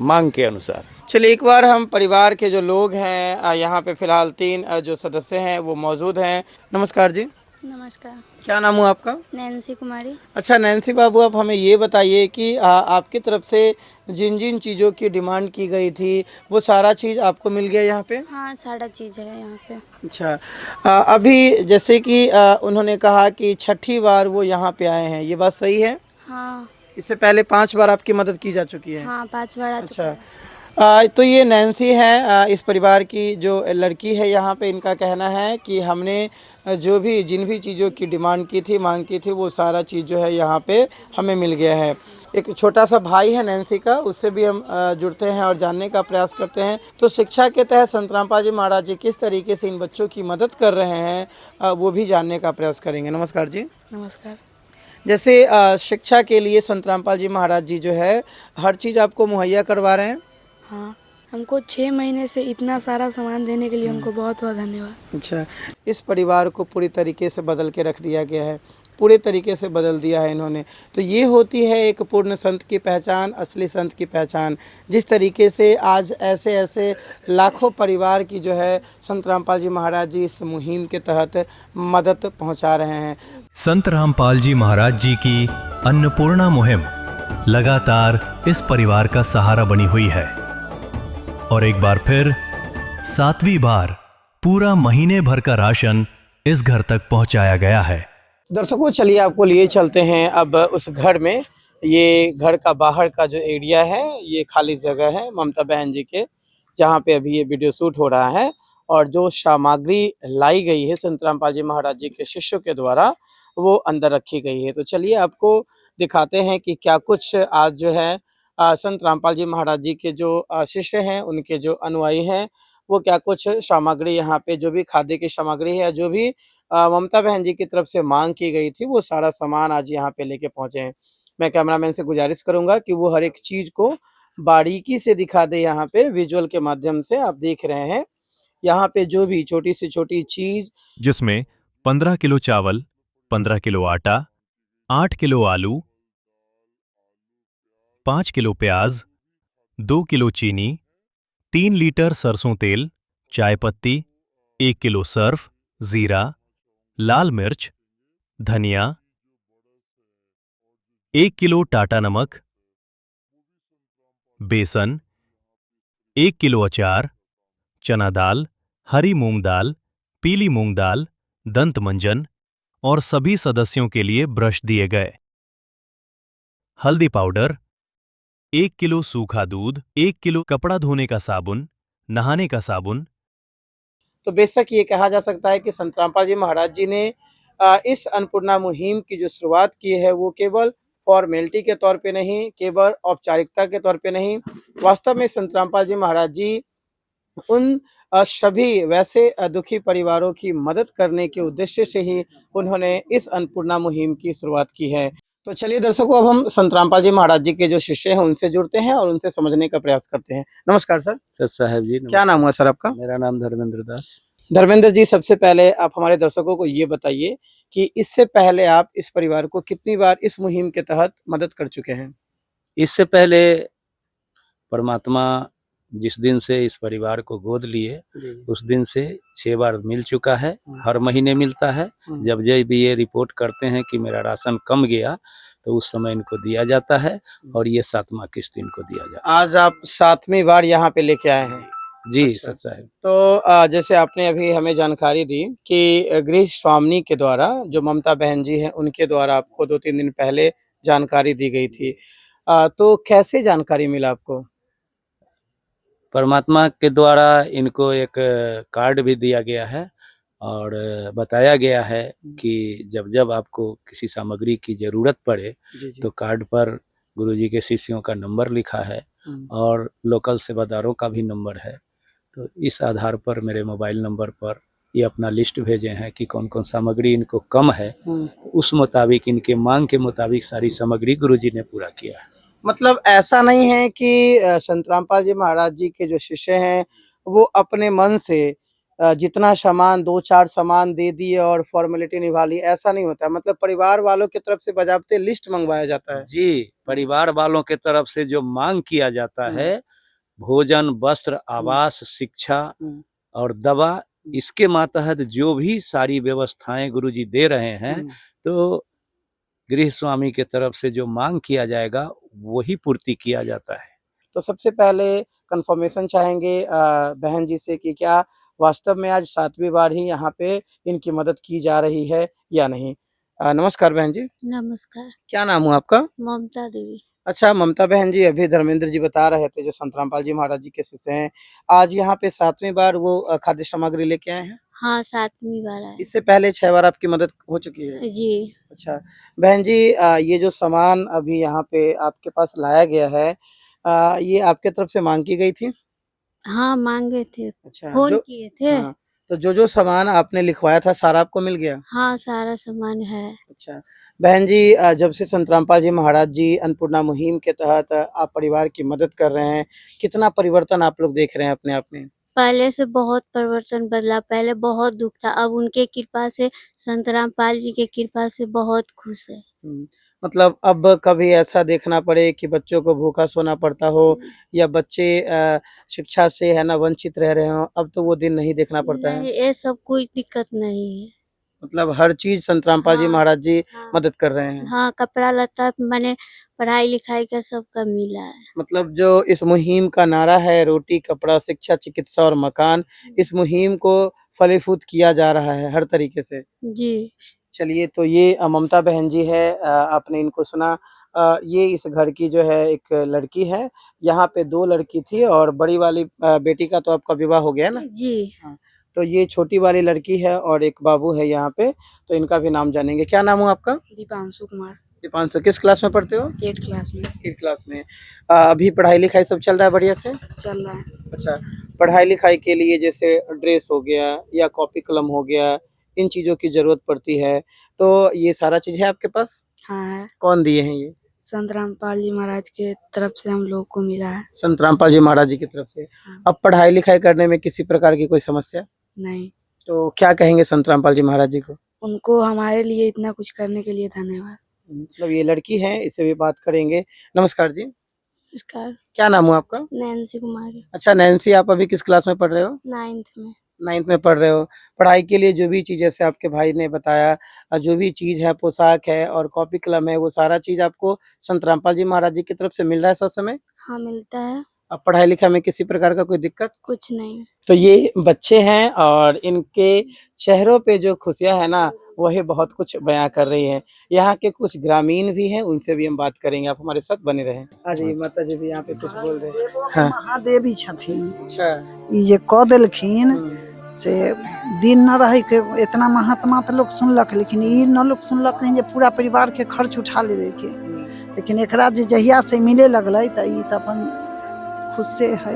मांग के अनुसार। चलिए एक बार हम परिवार के जो लोग हैं यहाँ पे फिलहाल 3 जो सदस्य हैं वो मौजूद हैं। नमस्कार जी। नमस्कार। क्या नाम हुआ आपका? नैन्सी कुमारी। अच्छा नैन्सी बाबू, आप हमें ये बताइए कि आपकी तरफ से जिन जिन चीज़ों की डिमांड की गई थी वो सारा चीज़ आपको मिल गया यहाँ पे? हाँ, सारा चीज़ है यहाँ पे। अच्छा, अभी जैसे कि उन्होंने कहा कि 6ठी बार वो यहाँ पे आए हैं, ये बात सही है? हाँ। इससे पहले 5 बार आपकी मदद की जा चुकी है? हाँ, 5 बार आ चुका है। तो ये नैन्सी है, इस परिवार की जो लड़की है यहाँ पे, इनका कहना है कि हमने जो भी जिन भी चीज़ों की डिमांड की थी, मांग की थी, वो सारा चीज़ जो है यहाँ पे हमें मिल गया है। एक छोटा सा भाई है नैन्सी का, उससे भी हम जुड़ते हैं और जानने का प्रयास करते हैं। तो शिक्षा के तहत संत रामपाल जी महाराज जी किस तरीके से इन बच्चों की मदद कर रहे हैं वो भी जानने का प्रयास करेंगे। नमस्कार जी। नमस्कार। जैसे शिक्षा के लिए संत रामपाल जी महाराज जी जो है हर चीज़ आपको मुहैया करवा रहे हैं? हाँ, हमको 6 महीने से इतना सारा सामान देने के लिए उनको बहुत बहुत धन्यवाद। अच्छा, इस परिवार को पूरी तरीके से बदल के रख दिया गया है, पूरे तरीके से बदल दिया है इन्होंने। तो ये होती है एक पूर्ण संत की पहचान, असली संत की पहचान। जिस तरीके से आज ऐसे ऐसे लाखों परिवार की जो है संत रामपाल जी महाराज जी इस मुहिम के तहत मदद पहुंचा रहे हैं। संत रामपाल जी महाराज जी की अन्नपूर्णा मुहिम लगातार इस परिवार का सहारा बनी हुई है, और एक बार फिर 7वीं बार पूरा महीने भर का राशन इस घर तक पहुंचाया गया है। दर्शकों, चलिए आपको लिए चलते हैं अब उस घर में। ये घर का बाहर का जो एरिया है, ये खाली जगह है ममता बहन जी के, जहाँ पे अभी ये वीडियो शूट हो रहा है, और जो सामग्री लाई गई है संत रामपाल जी महाराज जी के शिष्यों के द्वारा वो अंदर रखी गई है। तो चलिए आपको दिखाते हैं कि क्या कुछ आज जो है संत रामपाल जी महाराज जी के जो शिष्य हैं, उनके जो अनुयायी हैं, वो क्या कुछ सामग्री यहाँ पे जो भी खाद्य की सामग्री है, जो भी ममता बहन जी की तरफ से मांग की गई थी, वो सारा सामान आज यहाँ पे लेके पहुंचे हैं। मैं कैमरामैन से गुजारिश करूंगा कि वो हर एक चीज को बारीकी से दिखा दे। यहाँ पे विजुअल के माध्यम से आप देख रहे हैं यहाँ पे जो भी छोटी से छोटी चीज, जिसमें 15 किलो चावल, 15 किलो आटा, 8 किलो आलू, 5 किलो प्याज, 2 किलो चीनी, 3 लीटर सरसों तेल, चाय पत्ती, 1 किलो सर्फ, जीरा, लाल मिर्च, धनिया, 1 किलो टाटा नमक, बेसन, 1 किलो अचार, चना दाल, हरी मूंग दाल, पीली मूंग दाल, दंत मंजन और सभी सदस्यों के लिए ब्रश दिए गए। हल्दी पाउडर, 1 किलो सूखा दूध, 1 किलो कपड़ा धोने का साबुन, नहाने का साबुन। तो बेशक ये कहा जा सकता है कि संत रामपाल जी महाराज जी ने इस अन्नपूर्णा मुहिम की जो शुरुआत की है वो केवल फॉर्मेलिटी के तौर पे नहीं, केवल औपचारिकता के तौर पे नहीं, वास्तव में संत रामपाल जी महाराज जी उन सभी वैसे दुखी परिवारों की मदद करने के उद्देश्य से ही उन्होंने इस अन्नपूर्णा मुहिम की शुरुआत की है। तो चलिए दर्शकों, अब हम संत रामपाल जी महाराज जी के जो शिष्य हैं उनसे जुड़ते हैं और उनसे समझने का प्रयास करते हैं। नमस्कार सर। सत साहब जी। क्या नाम हुआ सर आपका? मेरा नाम धर्मेंद्र दास। धर्मेंद्र जी, सबसे पहले आप हमारे दर्शकों को ये बताइए कि इससे पहले आप इस परिवार को कितनी बार इस मुहिम के तहत मदद कर चुके हैं? इससे पहले परमात्मा जिस दिन से इस परिवार को गोद लिए उस दिन से 6 बार मिल चुका है, हर महीने मिलता है। जब भी ये रिपोर्ट करते हैं कि मेरा राशन कम गया तो उस समय इनको दिया जाता है और ये 7वां किस्त इनको दिया जाता है। आज आप 7वीं बार यहाँ पे लेके आए हैं? जी अच्छा। सच साहब। तो जैसे आपने अभी हमें जानकारी दी कि गृह स्वामी के द्वारा जो ममता बहन जी हैं उनके द्वारा आपको 2-3 दिन पहले जानकारी दी गई थी। तो कैसे जानकारी मिला आपको? परमात्मा के द्वारा इनको एक कार्ड भी दिया गया है और बताया गया है कि जब जब आपको किसी सामग्री की ज़रूरत पड़े तो कार्ड पर गुरुजी के शिष्यों का नंबर लिखा है और लोकल सेवादारों का भी नंबर है। तो इस आधार पर मेरे मोबाइल नंबर पर ये अपना लिस्ट भेजे हैं कि कौन कौन सामग्री इनको कम है, उस मुताबिक इनके मांग के मुताबिक सारी सामग्री गुरुजी ने पूरा किया है। मतलब ऐसा नहीं है कि संत रामपाल जी महाराज जी के जो शिष्य हैं वो अपने मन से जितना सामान 2-4 सामान दे दिए और फॉर्मेलिटी निभा ली, ऐसा नहीं होता। मतलब परिवार वालों की तरफ से बजाबते लिस्ट मंगवाया जाता है। जी, परिवार वालों के तरफ से जो मांग किया जाता है, भोजन, वस्त्र, आवास, शिक्षा और दवा, इसके मातहत जो भी सारी व्यवस्थाएं गुरुजी दे रहे हैं तो गृह स्वामी के तरफ से जो मांग किया जाएगा वही पूर्ति किया जाता है। तो सबसे पहले कंफर्मेशन चाहेंगे बहन जी से कि क्या वास्तव में आज 7वीं बार ही यहाँ पे इनकी मदद की जा रही है या नहीं? नमस्कार बहन जी। नमस्कार। क्या नाम हुआ आपका? ममता देवी। अच्छा ममता बहन जी, अभी धर्मेंद्र जी बता रहे थे जो संत रामपाल जी महाराज जी के शिष्य हैं, आज यहाँ पे 7वीं बार वो खाद्य सामग्री लेके आए हैं? हाँ 7वीं बार आए। इससे पहले 6 बार आपकी मदद हो चुकी है? जी। अच्छा बहन जी, ये जो सामान अभी यहाँ पे आपके पास लाया गया है, ये आपके तरफ से मांग की गई थी? हाँ मांगे थे। अच्छा, फोन किए थे। हाँ, तो जो सामान आपने लिखवाया था सारा आपको मिल गया? हाँ सारा सामान है। अच्छा बहन जी, जब से संत रामपाल जी महाराज जी अन्नपूर्णा मुहिम के तहत आप परिवार की मदद कर रहे हैं, कितना परिवर्तन आप लोग देख रहे हैं अपने आप में? पहले से बहुत परिवर्तन बदला। पहले बहुत दुख था, अब उनके कृपा से, संत रामपाल जी के कृपा से बहुत खुश है। मतलब अब कभी ऐसा देखना पड़े कि बच्चों को भूखा सोना पड़ता हो या बच्चे शिक्षा से है ना वंचित रह रहे हो, अब तो वो दिन नहीं देखना पड़ता है? नहीं, ये सब कोई दिक्कत नहीं है। मतलब हर चीज संत रामपाल जी महाराज जी मदद कर रहे हैं? हाँ कपड़ा लत्ता माने पढ़ाई लिखाई का सबका मिला है। मतलब जो इस मुहिम का नारा है, रोटी कपड़ा शिक्षा चिकित्सा और मकान, इस मुहिम को फलीभूत किया जा रहा है हर तरीके से। जी। चलिए, तो ये ममता बहन जी है, आपने इनको सुना। ये इस घर की जो है एक लड़की है, यहाँ पे 2 लड़की थी और बड़ी वाली बेटी का तो आपका विवाह हो गया है ना? जी। हाँ, तो ये छोटी वाली लड़की है और एक बाबू है यहाँ पे, तो इनका भी नाम जानेंगे। क्या नाम हुआ आपका? दीपांशु कुमार। दीपांशु, किस क्लास में पढ़ते हो? 8 क्लास में। 8 क्लास में। अभी पढ़ाई लिखाई सब चल रहा है बढ़िया से? चल रहा है। अच्छा, पढ़ाई लिखाई के लिए जैसे ड्रेस हो गया या कॉपी कलम हो गया, इन चीज़ों की ज़रूरत पड़ती है, तो ये सारा चीज़ है आपके पास? हाँ है। कौन दिए हैं ये? संत रामपाल जी महाराज के तरफ से हम लोग को मिला है। संत रामपाल जी महाराज जी की तरफ से। अब पढ़ाई लिखाई करने में किसी प्रकार की कोई समस्या? नहीं। तो क्या कहेंगे संत रामपाल जी महाराज जी को? उनको हमारे लिए इतना कुछ करने के लिए धन्यवाद। मतलब ये लड़की है, इससे भी बात करेंगे। नमस्कार जी। नमस्कार। क्या नाम हुआ आपका? नैन्सी कुमारी। अच्छा नैन्सी, आप अभी किस क्लास में पढ़ रहे हो? 9th में। 9th में पढ़ रहे हो। पढ़ाई के लिए जो भी चीज़ जैसे आपके भाई ने बताया, जो भी चीज़ है, पोशाक है और कॉपी कलम है, वो सारा चीज़ आपको संत रामपाल जी महाराज जी की तरफ से मिल रहा है इस समय? हाँ मिलता है। अब पढ़ाई लिखाई में किसी प्रकार का कोई दिक्कत? कुछ नहीं। तो ये बच्चे हैं और इनके चेहरों पे जो खुशियाँ है ना, वही बहुत कुछ बयां कर रही हैं। यहाँ के कुछ ग्रामीण भी हैं, उनसे भी हम बात करेंगे, आप हमारे साथ बने रहें। आज ये माता जी भी यहाँ पे कुछ बोल रहे हैं। हाँ। महादेवी छथिन। अच्छा। ई जे क देलखिन से दिन न रहे के इतना महात्मा तो लोग सुनलक, लेकिन ई न लोग सुनलक जे पूरा परिवार के खर्च उठा लेवे के। लेकिन एकरा जे जहिया से मिले लगलै त ई त अपन खुद से है।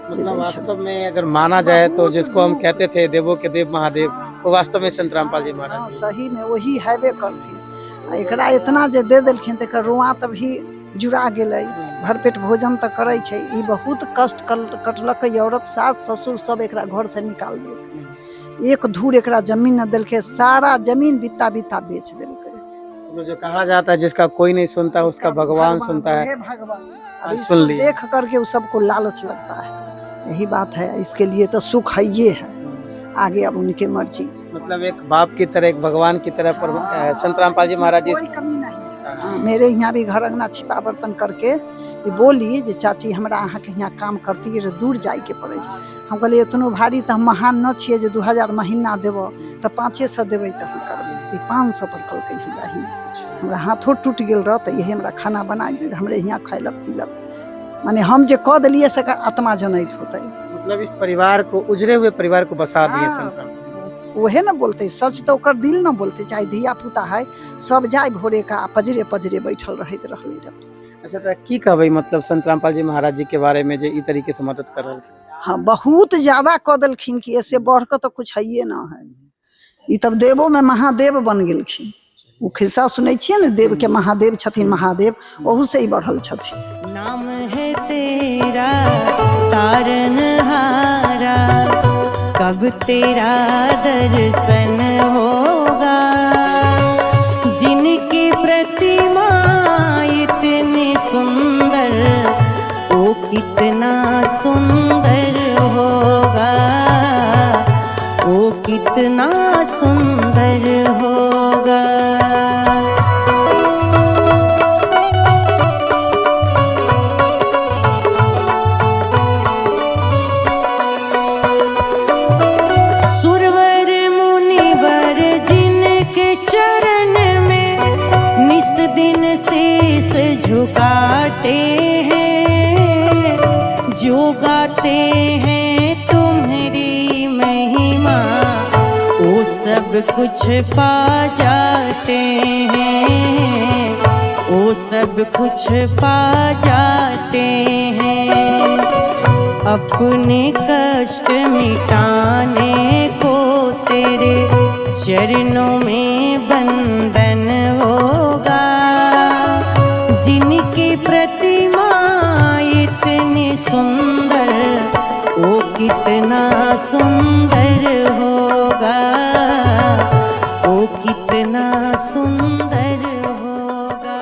मतलब वास्तव में अगर माना जाए तो जिसको हम कहते थे देवों के देव महादेव, वो वास्तव में संत रामपाल जी महाराज। हाँ, सही में वही हैबे करथिन। एकरा इतना जे दे देलखिन त एकर रुआ तभी जुड़ा गेलै। भरपेट भोजन त करै छै। ई बहुत कष्ट कटलकै औरत, सास ससुर सब एकरा घर से निकाल देलकै। एक धूर एकरा जमीन न देलकै, सारा जमीन बित्ता बित्ता बेच देलकै। जो कहा जाता है जिसका कोई नहीं सुनता उसका भगवान सुनता है। भगवान आज इसको सुन लिया। देख करके उस सबको लालच लगता है, यही बात है। इसके लिए तो सुख है ये है, आगे अब उनके मर्जी। मतलब एक बाप की तरह, एक भगवान की तरह संत रामपाल जी महाराज जी। कोई कमी नहीं है। मेरे यहाँ भी घर अंगना छिपा बर्तन करके ये बोली जे चाची हमरा अहाँ के यहाँ काम करती है, दूर जाए के पड़े। हम कहलिए इतनो भारी तो हम महान न छिए जे 2000 महीना देव तो 500 देवे तो हम करबे। 500 पर कल हमरा हाथों टूट गेल रह तो यही हमरा खाना बना दे, हमरे यहाँ खैलक पीलक। माने हम जे कह दिलिए से आत्मा जनैत होते। मतलब इस परिवार को, उजरे हुए परिवार को बसा दिए संत राम। वहे न बोलते, सच तो ओकर दिल न बोलते। चाहे धिया पुता है सब जाए भोरे का पजरे पजरे बैठल रहत रहले। अच्छा तो की कहबे मतलब संत रामपाल जी महाराज जी के बारे में जो ई तरीके से मदद कर रहे थे? हाँ बहुत ज्यादा कह देलखिन कि ऐसे बढ़ कर तो कुछ है ना है। ई तब देवो में महादेव बन गेलखिन। वो खिस्सा सुनै छियै ने, देव के महादेव छथिन महादेव, ओहू से ही बढ़ल छथिन। नाम है तेरा तारनहारा, कब तेरा दर्शन होगा। जिनकी प्रतिमा इतनी सुंदर, वो कितना सुंदर होगा, वो कितना सुंदर होगा। सुरवर मुनिवर जिनके चरण में निस दिन शीस झुकाते हैं, जो गाते हैं तुम्हारी महिमा, वो सब कुछ पा जाते हैं, वो सब कुछ पा जाते हैं। अपने कष्ट मिटाने को तेरे चरणों में बंधन होगा। जिनकी प्रतिमा इतनी सुंदर, वो कितना सुंदर होगा, वो कितना सुंदर होगा।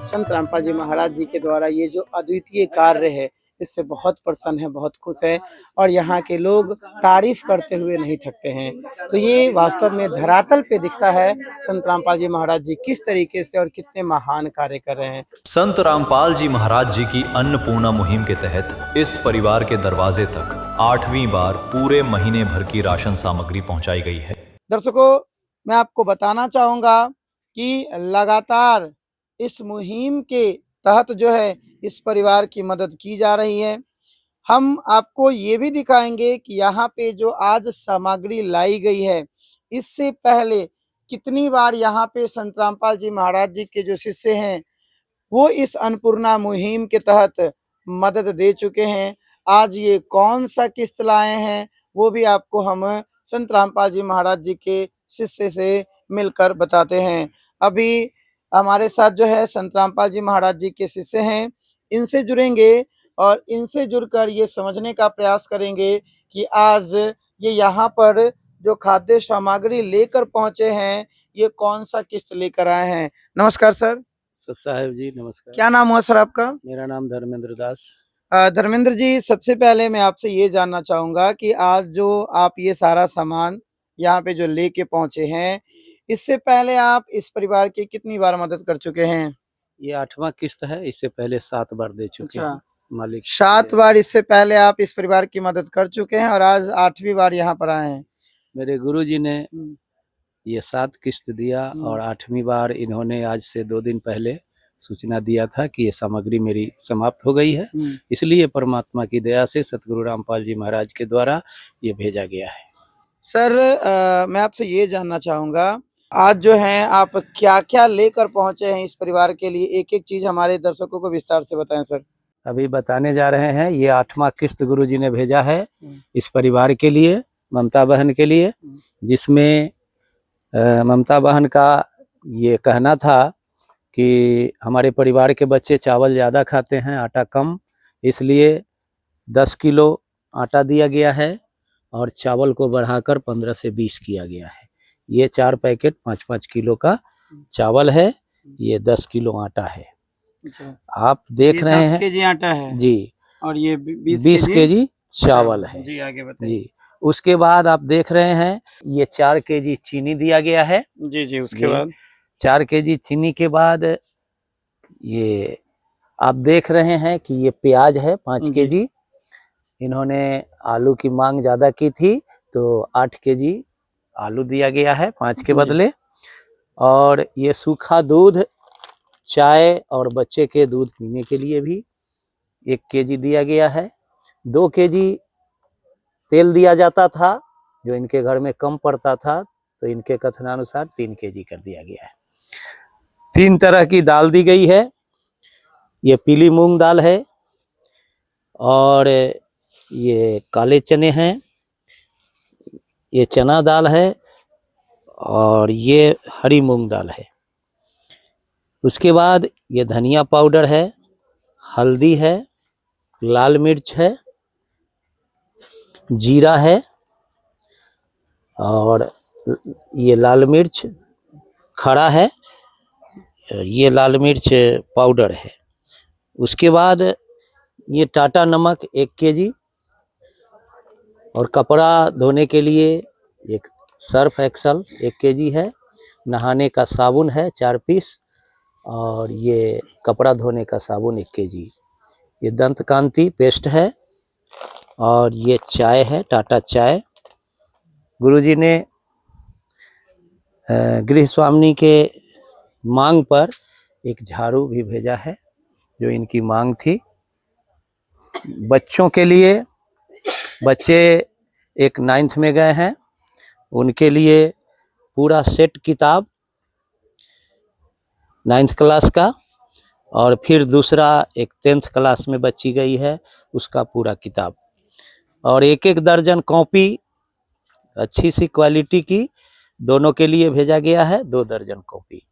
संत रामपाल जी महाराज जी के द्वारा ये जो अद्वितीय कार्य है, इससे बहुत प्रसन्न है, बहुत खुश है और यहाँ के लोग तारीफ करते हुए नहीं थकते हैं। तो ये वास्तव में धरातल पे दिखता है संत रामपाल जी महाराज जी किस तरीके से और कितने महान कार्य कर रहे हैं। संत रामपाल जी महाराज जी की अन्नपूर्णा मुहिम के तहत इस परिवार के दरवाजे तक 8वीं बार पूरे महीने भर की राशन सामग्री पहुंचाई गई है। दर्शकों, मैं आपको बताना चाहूंगा कि लगातार इस मुहिम के तहत जो है इस परिवार की मदद की जा रही है। हम आपको ये भी दिखाएंगे कि यहाँ पे जो आज सामग्री लाई गई है, इससे पहले कितनी बार यहाँ पे संत रामपाल जी महाराज जी के जो शिष्य हैं वो इस अन्नपूर्णा मुहिम के तहत मदद दे चुके हैं। आज ये कौन सा किस्त लाए हैं वो भी आपको हम संत रामपाल जी महाराज जी के शिष्य से मिलकर बताते हैं। अभी हमारे साथ जो है संत रामपाल जी महाराज जी के शिष्य हैं, इनसे जुड़ेंगे और इनसे जुड़कर ये समझने का प्रयास करेंगे कि आज ये यहाँ पर जो खाद्य सामग्री लेकर पहुंचे हैं ये कौन सा किस्त लेकर आए हैं। नमस्कार सर। साहब जी नमस्कार। क्या नाम हुआ सर आपका? मेरा नाम धर्मेंद्र दास। धर्मेंद्र जी, सबसे पहले मैं आपसे ये जानना चाहूंगा कि आज जो आप ये सारा सामान यहाँ पे जो लेके पहुंचे हैं, इससे पहले आप इस परिवार की कितनी बार मदद कर चुके हैं? ये 8वां किस्त है, इससे पहले 7 बार दे चुके हैं मालिक। 7 बार इससे पहले आप इस परिवार की मदद कर चुके हैं और आज 8वीं बार यहाँ पर आए हैं। मेरे गुरुजी ने ये 7 किस्त दिया और 8वीं बार इन्होंने आज से 2 दिन पहले सूचना दिया था कि ये सामग्री मेरी समाप्त हो गई है, इसलिए परमात्मा की दया से सतगुरु रामपाल जी महाराज के द्वारा ये भेजा गया है। सर मैं आपसे ये जानना चाहूँगा, आज जो है आप क्या क्या लेकर पहुँचे हैं इस परिवार के लिए, एक एक चीज़ हमारे दर्शकों को विस्तार से बताएं सर। अभी बताने जा रहे हैं, ये 8वां किस्त गुरुजी ने भेजा है इस परिवार के लिए, ममता बहन के लिए, जिसमें ममता बहन का ये कहना था कि हमारे परिवार के बच्चे चावल ज़्यादा खाते हैं, आटा कम, इसलिए 10 किलो आटा दिया गया है और चावल को बढ़ाकर 15 से 20 किया गया है। ये 4 पैकेट 5-5 किलो का चावल है, ये 10 किलो आटा है। आप देख रहे 10 हैं केजी आटा है जी, और ये 20 20 केजी चावल है जी। आगे बताइए। जी। उसके बाद आप देख रहे हैं ये 4 केजी चीनी दिया गया है जी जी। उसके बाद 4 केजी चीनी के बाद ये आप देख रहे हैं कि ये प्याज है 5 जी। केजी। इन्होंने आलू की मांग ज़्यादा की थी तो 8 केजी आलू दिया गया है 5 के जी। बदले। और ये सूखा दूध, चाय और बच्चे के दूध पीने के लिए भी 1 केजी दिया गया है। 2 केजी तेल दिया जाता था जो इनके घर में कम पड़ता था, तो इनके कथनानुसार 3 केजी कर दिया गया है। 3 तरह की दाल दी गई है। ये पीली मूंग दाल है और ये काले चने हैं, ये चना दाल है और ये हरी मूंग दाल है। उसके बाद ये धनिया पाउडर है, हल्दी है, लाल मिर्च है, जीरा है और ये लाल मिर्च खड़ा है, ये लाल मिर्च पाउडर है। उसके बाद ये टाटा नमक 1 केजी और कपड़ा धोने के लिए एक सर्फ एक्सल 1 केजी है, नहाने का साबुन है 4 पीस और ये कपड़ा धोने का साबुन 1 केजी। ये दंत कांति पेस्ट है और ये चाय है, टाटा चाय। गुरुजी ने गृह स्वामिनी के मांग पर एक झाड़ू भी भेजा है जो इनकी मांग थी। बच्चों के लिए, बच्चे एक 9th में गए हैं, उनके लिए पूरा सेट किताब 9th क्लास का और फिर दूसरा एक 10th क्लास में बच्ची गई है उसका पूरा किताब और 1-1 दर्जन कॉपी अच्छी सी क्वालिटी की दोनों के लिए भेजा गया है, 2 दर्जन कॉपी।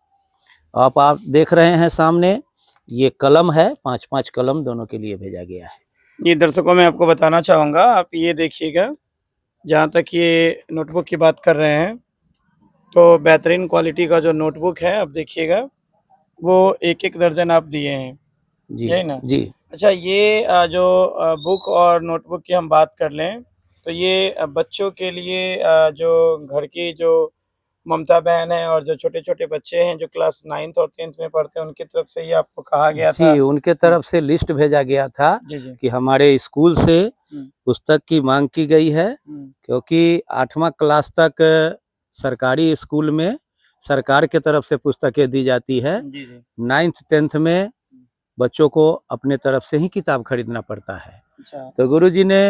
आप देख रहे हैं सामने ये कलम है, 5-5 कलम दोनों के लिए भेजा गया है। ये दर्शकों मैं आपको बताना चाहूँगा, आप ये देखिएगा, जहाँ तक ये नोटबुक की बात कर रहे हैं तो बेहतरीन क्वालिटी का जो नोटबुक है आप देखिएगा, वो 1-1 दर्जन आप दिए हैं, जी यही ना? जी। अच्छा, ये जो बुक और नोटबुक की हम बात कर लें तो ये बच्चों के लिए जो घर की जो ममता बहन है और जो छोटे-छोटे बच्चे हैं जो क्लास 9th और 10th में पढ़ते हैं उनकी तरफ से ये आपको कहा गया था? जी, उनके तरफ से लिस्ट भेजा गया था जी, जी। कि हमारे स्कूल से पुस्तक की मांग की गई है क्योंकि 8वां क्लास तक सरकारी स्कूल में सरकार के तरफ से पुस्तकें दी जाती है। जी, जी। 9th 10th में बच्चों को अपने तरफ से ही किताब खरीदना पड़ता है। अच्छा। तो गुरुजी ने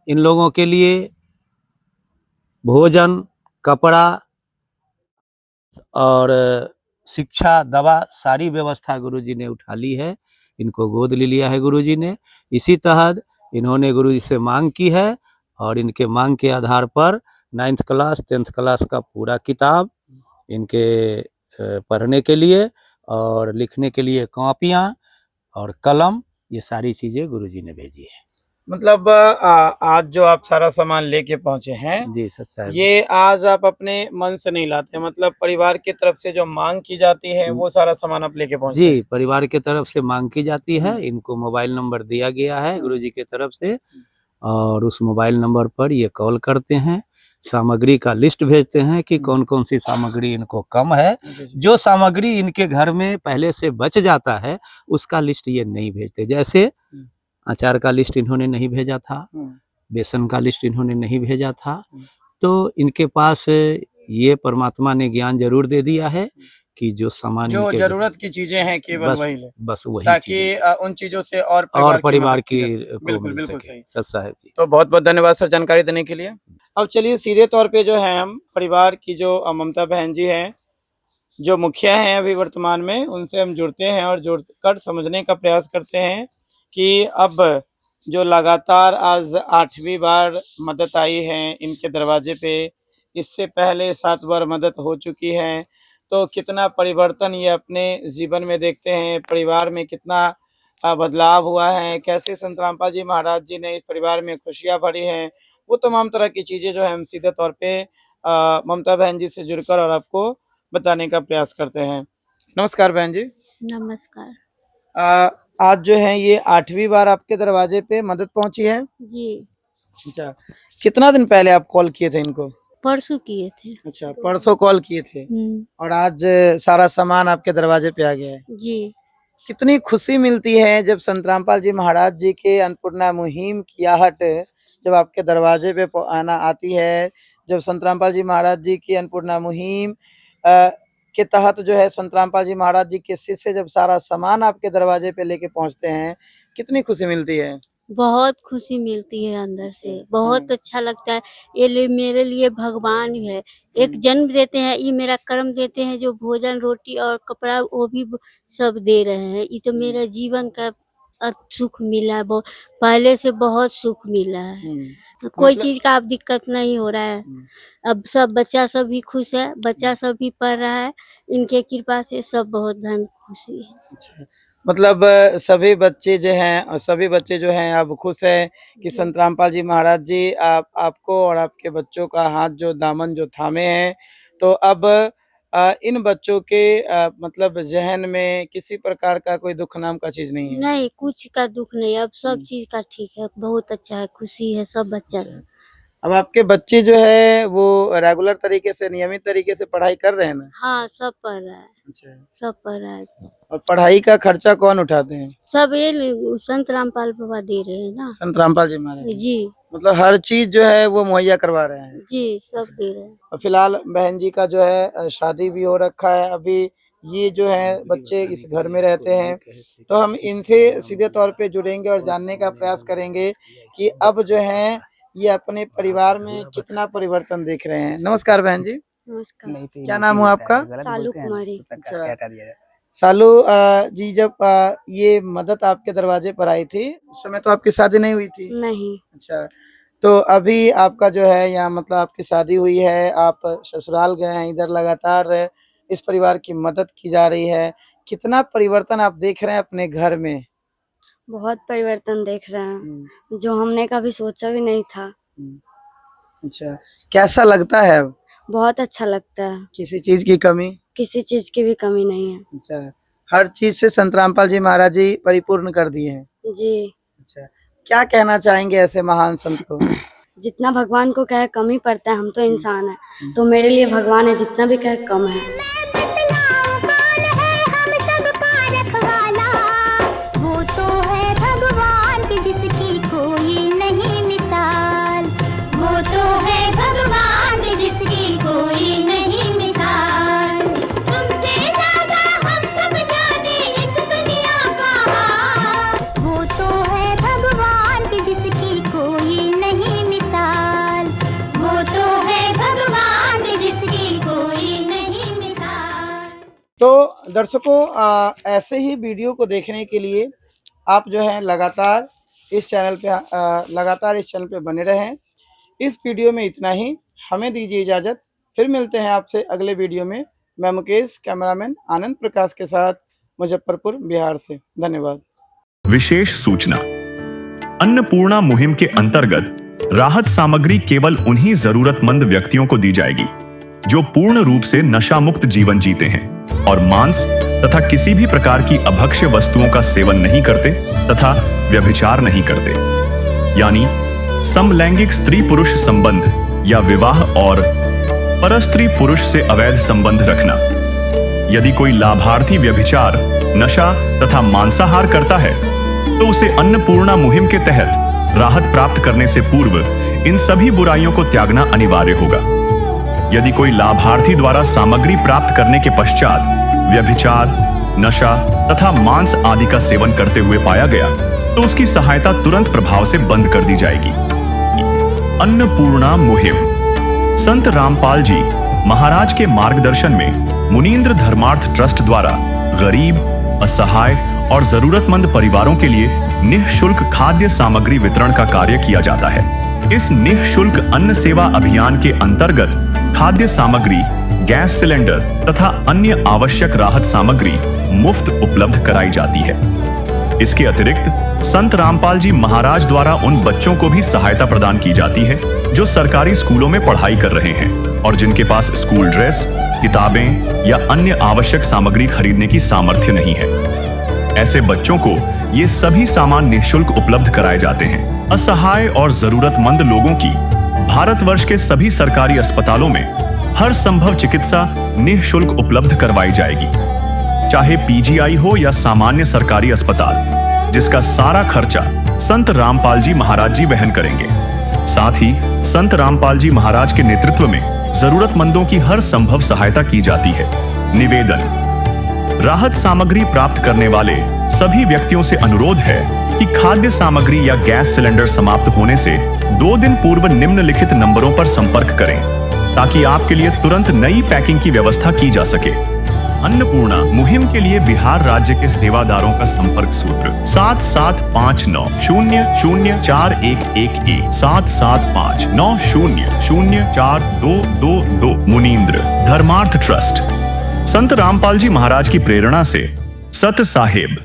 इन लोगों के लिए भोजन, कपड़ा और शिक्षा, दवा सारी व्यवस्था गुरुजी ने उठा ली है, इनको गोद ले लिया है गुरुजी ने। इसी तहत इन्होंने गुरुजी से मांग की है और इनके मांग के आधार पर 9th क्लास 10th क्लास का पूरा किताब इनके पढ़ने के लिए और लिखने के लिए कॉपियाँ और कलम, ये सारी चीज़ें गुरुजी ने भेजी है। मतलब आज जो आप सारा सामान लेके पहुँचे हैं, जी सर, ये आज आप अपने मन से नहीं लाते, मतलब परिवार की तरफ से जो मांग की जाती है वो सारा सामान आप लेके पहुँचते हैं? जी, परिवार के तरफ से मांग की जाती है, इनको मोबाइल नंबर दिया गया है गुरुजी की तरफ से और उस मोबाइल नंबर पर ये कॉल करते हैं, सामग्री का लिस्ट भेजते हैं कि कौन-कौन सी सामग्री इनको कम है। जो सामग्री इनके घर में पहले से बच जाता है उसका लिस्ट ये नहीं भेजते। जैसे अचार का लिस्ट इन्होंने नहीं भेजा था, बेसन का लिस्ट इन्होंने नहीं भेजा था, तो इनके पास ये परमात्मा ने ज्ञान जरूर दे दिया है कि जो सामान जो इनके ज़रूरत की चीज़ें हैं केवल वही लें, बस वही ताकि उन चीज़ों से और परिवार की बिल्कुल, बिल्कुल सही। सत साहब जी। तो बहुत-बहुत धन्यवाद सर जानकारी देने के लिए। अब चलिए सीधे तौर पे जो है हम परिवार की जो ममता बहन जी हैं, जो मुखिया हैं अभी वर्तमान में, उनसे हम जुड़ते हैं और जुड़कर समझने का प्रयास करते हैं कि अब जो लगातार आज 8वीं बार मदद आई है इनके दरवाजे पे, इससे पहले 7 बार मदद हो चुकी है, तो कितना परिवर्तन ये अपने जीवन में देखते हैं, परिवार में कितना बदलाव हुआ है, कैसे संत रामपाल जी महाराज जी ने इस परिवार में खुशियाँ भरी हैं, वो तमाम तरह की चीज़ें जो है हम सीधे तौर पे ममता बहन जी से जुड़कर और आपको बताने का प्रयास करते हैं। नमस्कार बहन जी। नमस्कार। आज जो है ये 8वीं बार आपके दरवाजे पे मदद पहुंची है। जी। अच्छा, कितना दिन पहले आप कॉल किए थे इनको? परसों किए थे। अच्छा, परसों कॉल किए थे और आज सारा सामान आपके दरवाजे पे आ गया है। जी। कितनी खुशी मिलती है जब संत रामपाल जी महाराज जी के अन्नपूर्णा मुहिम की आहट जब आपके दरवाजे पे आती है, जब संत रामपाल जी महाराज जी की अन्नपूर्णा मुहिम के तहत जो है संत रामपाल जी महाराज जी के शिष्य जब सारा सामान आपके दरवाजे पे लेके पहुंचते हैं, कितनी खुशी मिलती है? बहुत खुशी मिलती है अंदर से, बहुत अच्छा लगता है। ये मेरे लिए भगवान ही है। एक जन्म देते हैं, ये मेरा कर्म देते हैं, जो भोजन रोटी और कपड़ा वो भी सब दे रहे हैं। ये तो मेरा जीवन का सुख मिला है, बहुत पहले से बहुत सुख मिला है। कोई चीज का अब दिक्कत नहीं हो रहा है। अब सब बच्चा सब भी खुश है, बच्चा सब भी पढ़ रहा है। इनके कृपा से सब बहुत धन खुशी है। मतलब सभी बच्चे जो हैं अब खुश हैं कि संत रामपाल जी महाराज जी आपको और आपके बच्चों का हाथ जो दामन जो थामे हैं, तो अब इन बच्चों के मतलब ज़हन में किसी प्रकार का कोई दुख नाम का चीज नहीं है। नहीं, कुछ का दुख नहीं, अब सब चीज का ठीक है, बहुत अच्छा है, खुशी है सब बच्चा से। अब आपके बच्चे जो है वो रेगुलर तरीके से नियमित तरीके से पढ़ाई कर रहे हैं ना? हाँ, सब पढ़ रहा है। अच्छा, सब पढ़ रहा है। और पढ़ाई का खर्चा कौन उठाते हैं? सब ये संत रामपाल बाबा दे रहे हैं ना। संत रामपाल जी महाराज जी। मतलब हर चीज जो है वो मुहैया करवा रहे हैं। जी, सब दे रहे हैं। और फिलहाल बहन जी का जो है शादी भी हो रखा है। अभी ये जो है बच्चे इस घर में रहते हैं, तो हम इनसे सीधे तौर पे जुड़ेंगे और जानने का प्रयास करेंगे कि अब जो है ये अपने परिवार में कितना परिवर्तन देख रहे हैं। नमस्कार बहन जी। नमस्कार। क्या नाम हुआ आपका? सालू कुमारी। अच्छा, सालू जी, जब ये मदद आपके दरवाजे पर आई थी उस समय तो आपकी शादी नहीं हुई थी? नहीं। अच्छा, तो अभी आपका जो है यहाँ मतलब आपकी शादी हुई है, आप ससुराल गए हैं, इधर लगातार इस परिवार की मदद की जा रही है। कितना परिवर्तन आप देख रहे हैं अपने घर में? बहुत परिवर्तन देख रहे हैं, जो हमने कभी सोचा भी नहीं था। अच्छा, कैसा लगता है अब? बहुत अच्छा लगता है। किसी चीज की कमी? किसी चीज की भी कमी नहीं है। अच्छा, हर चीज से संत रामपाल जी महाराज जी परिपूर्ण कर दिए हैं। जी। अच्छा, क्या कहना चाहेंगे ऐसे महान संत को? जितना भगवान को कहे कम ही पड़ता है, हम तो इंसान है, तो मेरे लिए भगवान है, जितना भी कहे कम है। तो दर्शकों, ऐसे ही वीडियो को देखने के लिए आप जो है लगातार इस चैनल पे बने रहें। इस वीडियो में इतना ही, हमें दीजिए इजाज़त। फिर मिलते हैं आपसे अगले वीडियो में। मैं मुकेश, कैमरामैन आनंद प्रकाश के साथ, मुजफ्फरपुर, बिहार से। धन्यवाद। विशेष सूचना, अन्नपूर्णा मुहिम के अंतर्गत राहत सामग्री केवल उन्हीं जरूरतमंद व्यक्तियों को दी जाएगी जो पूर्ण रूप से नशा मुक्त जीवन जीते हैं और मांस तथा किसी भी प्रकार की अभक्ष्य वस्तुओं का सेवन नहीं करते तथा व्यभिचार नहीं करते, यानी समलैंगिक स्त्री पुरुष संबंध या विवाह और परस्त्री पुरुष से अवैध संबंध रखना। यदि कोई लाभार्थी व्यभिचार, नशा तथा मांसाहार करता है तो उसे अन्नपूर्णा मुहिम के तहत राहत प्राप्त करने से पूर्व इन सभी बुराइयों को त्यागना अनिवार्य होगा। यदि कोई लाभार्थी द्वारा सामग्री प्राप्त करने के पश्चात व्यभिचार, नशा तथा मांस आदि का सेवन करते हुए पाया गया तो उसकी सहायता तुरंत प्रभाव से बंद कर दी जाएगी। अन्नपूर्णा मुहिम संत रामपाल जी महाराज के मार्गदर्शन में मुनींद्र धर्मार्थ ट्रस्ट द्वारा गरीब, असहाय और जरूरतमंद परिवारों के लिए निःशुल्क खाद्य सामग्री वितरण का कार्य किया जाता है। इस निःशुल्क अन्न सेवा अभियान के अंतर्गत खाद्य सामग्री, गैस सिलेंडर तथा अन्य आवश्यक राहत सामग्री मुफ्त उपलब्ध कराई जाती है। इसके अतिरिक्त संत रामपाल जी महाराज द्वारा उन बच्चों को भी सहायता प्रदान की जाती है जो सरकारी स्कूलों में पढ़ाई कर रहे हैं और जिनके पास स्कूल ड्रेस, किताबें या अन्य आवश्यक सामग्री खरीदने की सामर्थ्य नहीं है। ऐसे बच्चों को ये सभी सामान निःशुल्क उपलब्ध कराए जाते हैं। असहाय और जरूरतमंद लोगों की भारतवर्ष के सभी सरकारी अस्पतालों में हर संभव चिकित्सा निःशुल्क उपलब्ध करवाई जाएगी, चाहे पीजीआई हो या सामान्य सरकारी अस्पताल, जिसका सारा खर्चा संत रामपाल जी महाराज जी वहन करेंगे। साथ ही संत रामपाल जी महाराज के नेतृत्व में जरूरतमंदों की हर संभव सहायता की जाती है। निवेदन: राहत सामग्री प्राप्त करने वाले सभी व्यक्तियों से अनुरोध है कि खाद्य सामग्री या गैस सिलेंडर समाप्त होने से 2 दिन पूर्व निम्नलिखित नंबरों पर संपर्क करें, ताकि आपके लिए तुरंत नई पैकिंग की व्यवस्था की जा सके। अन्नपूर्णा मुहिम के लिए बिहार राज्य के सेवादारों का संपर्क सूत्र 7759004211 7759004222। मुनींद्र धर्मार्थ ट्रस्ट। संत रामपाल जी महाराज की प्रेरणा से सत साहेब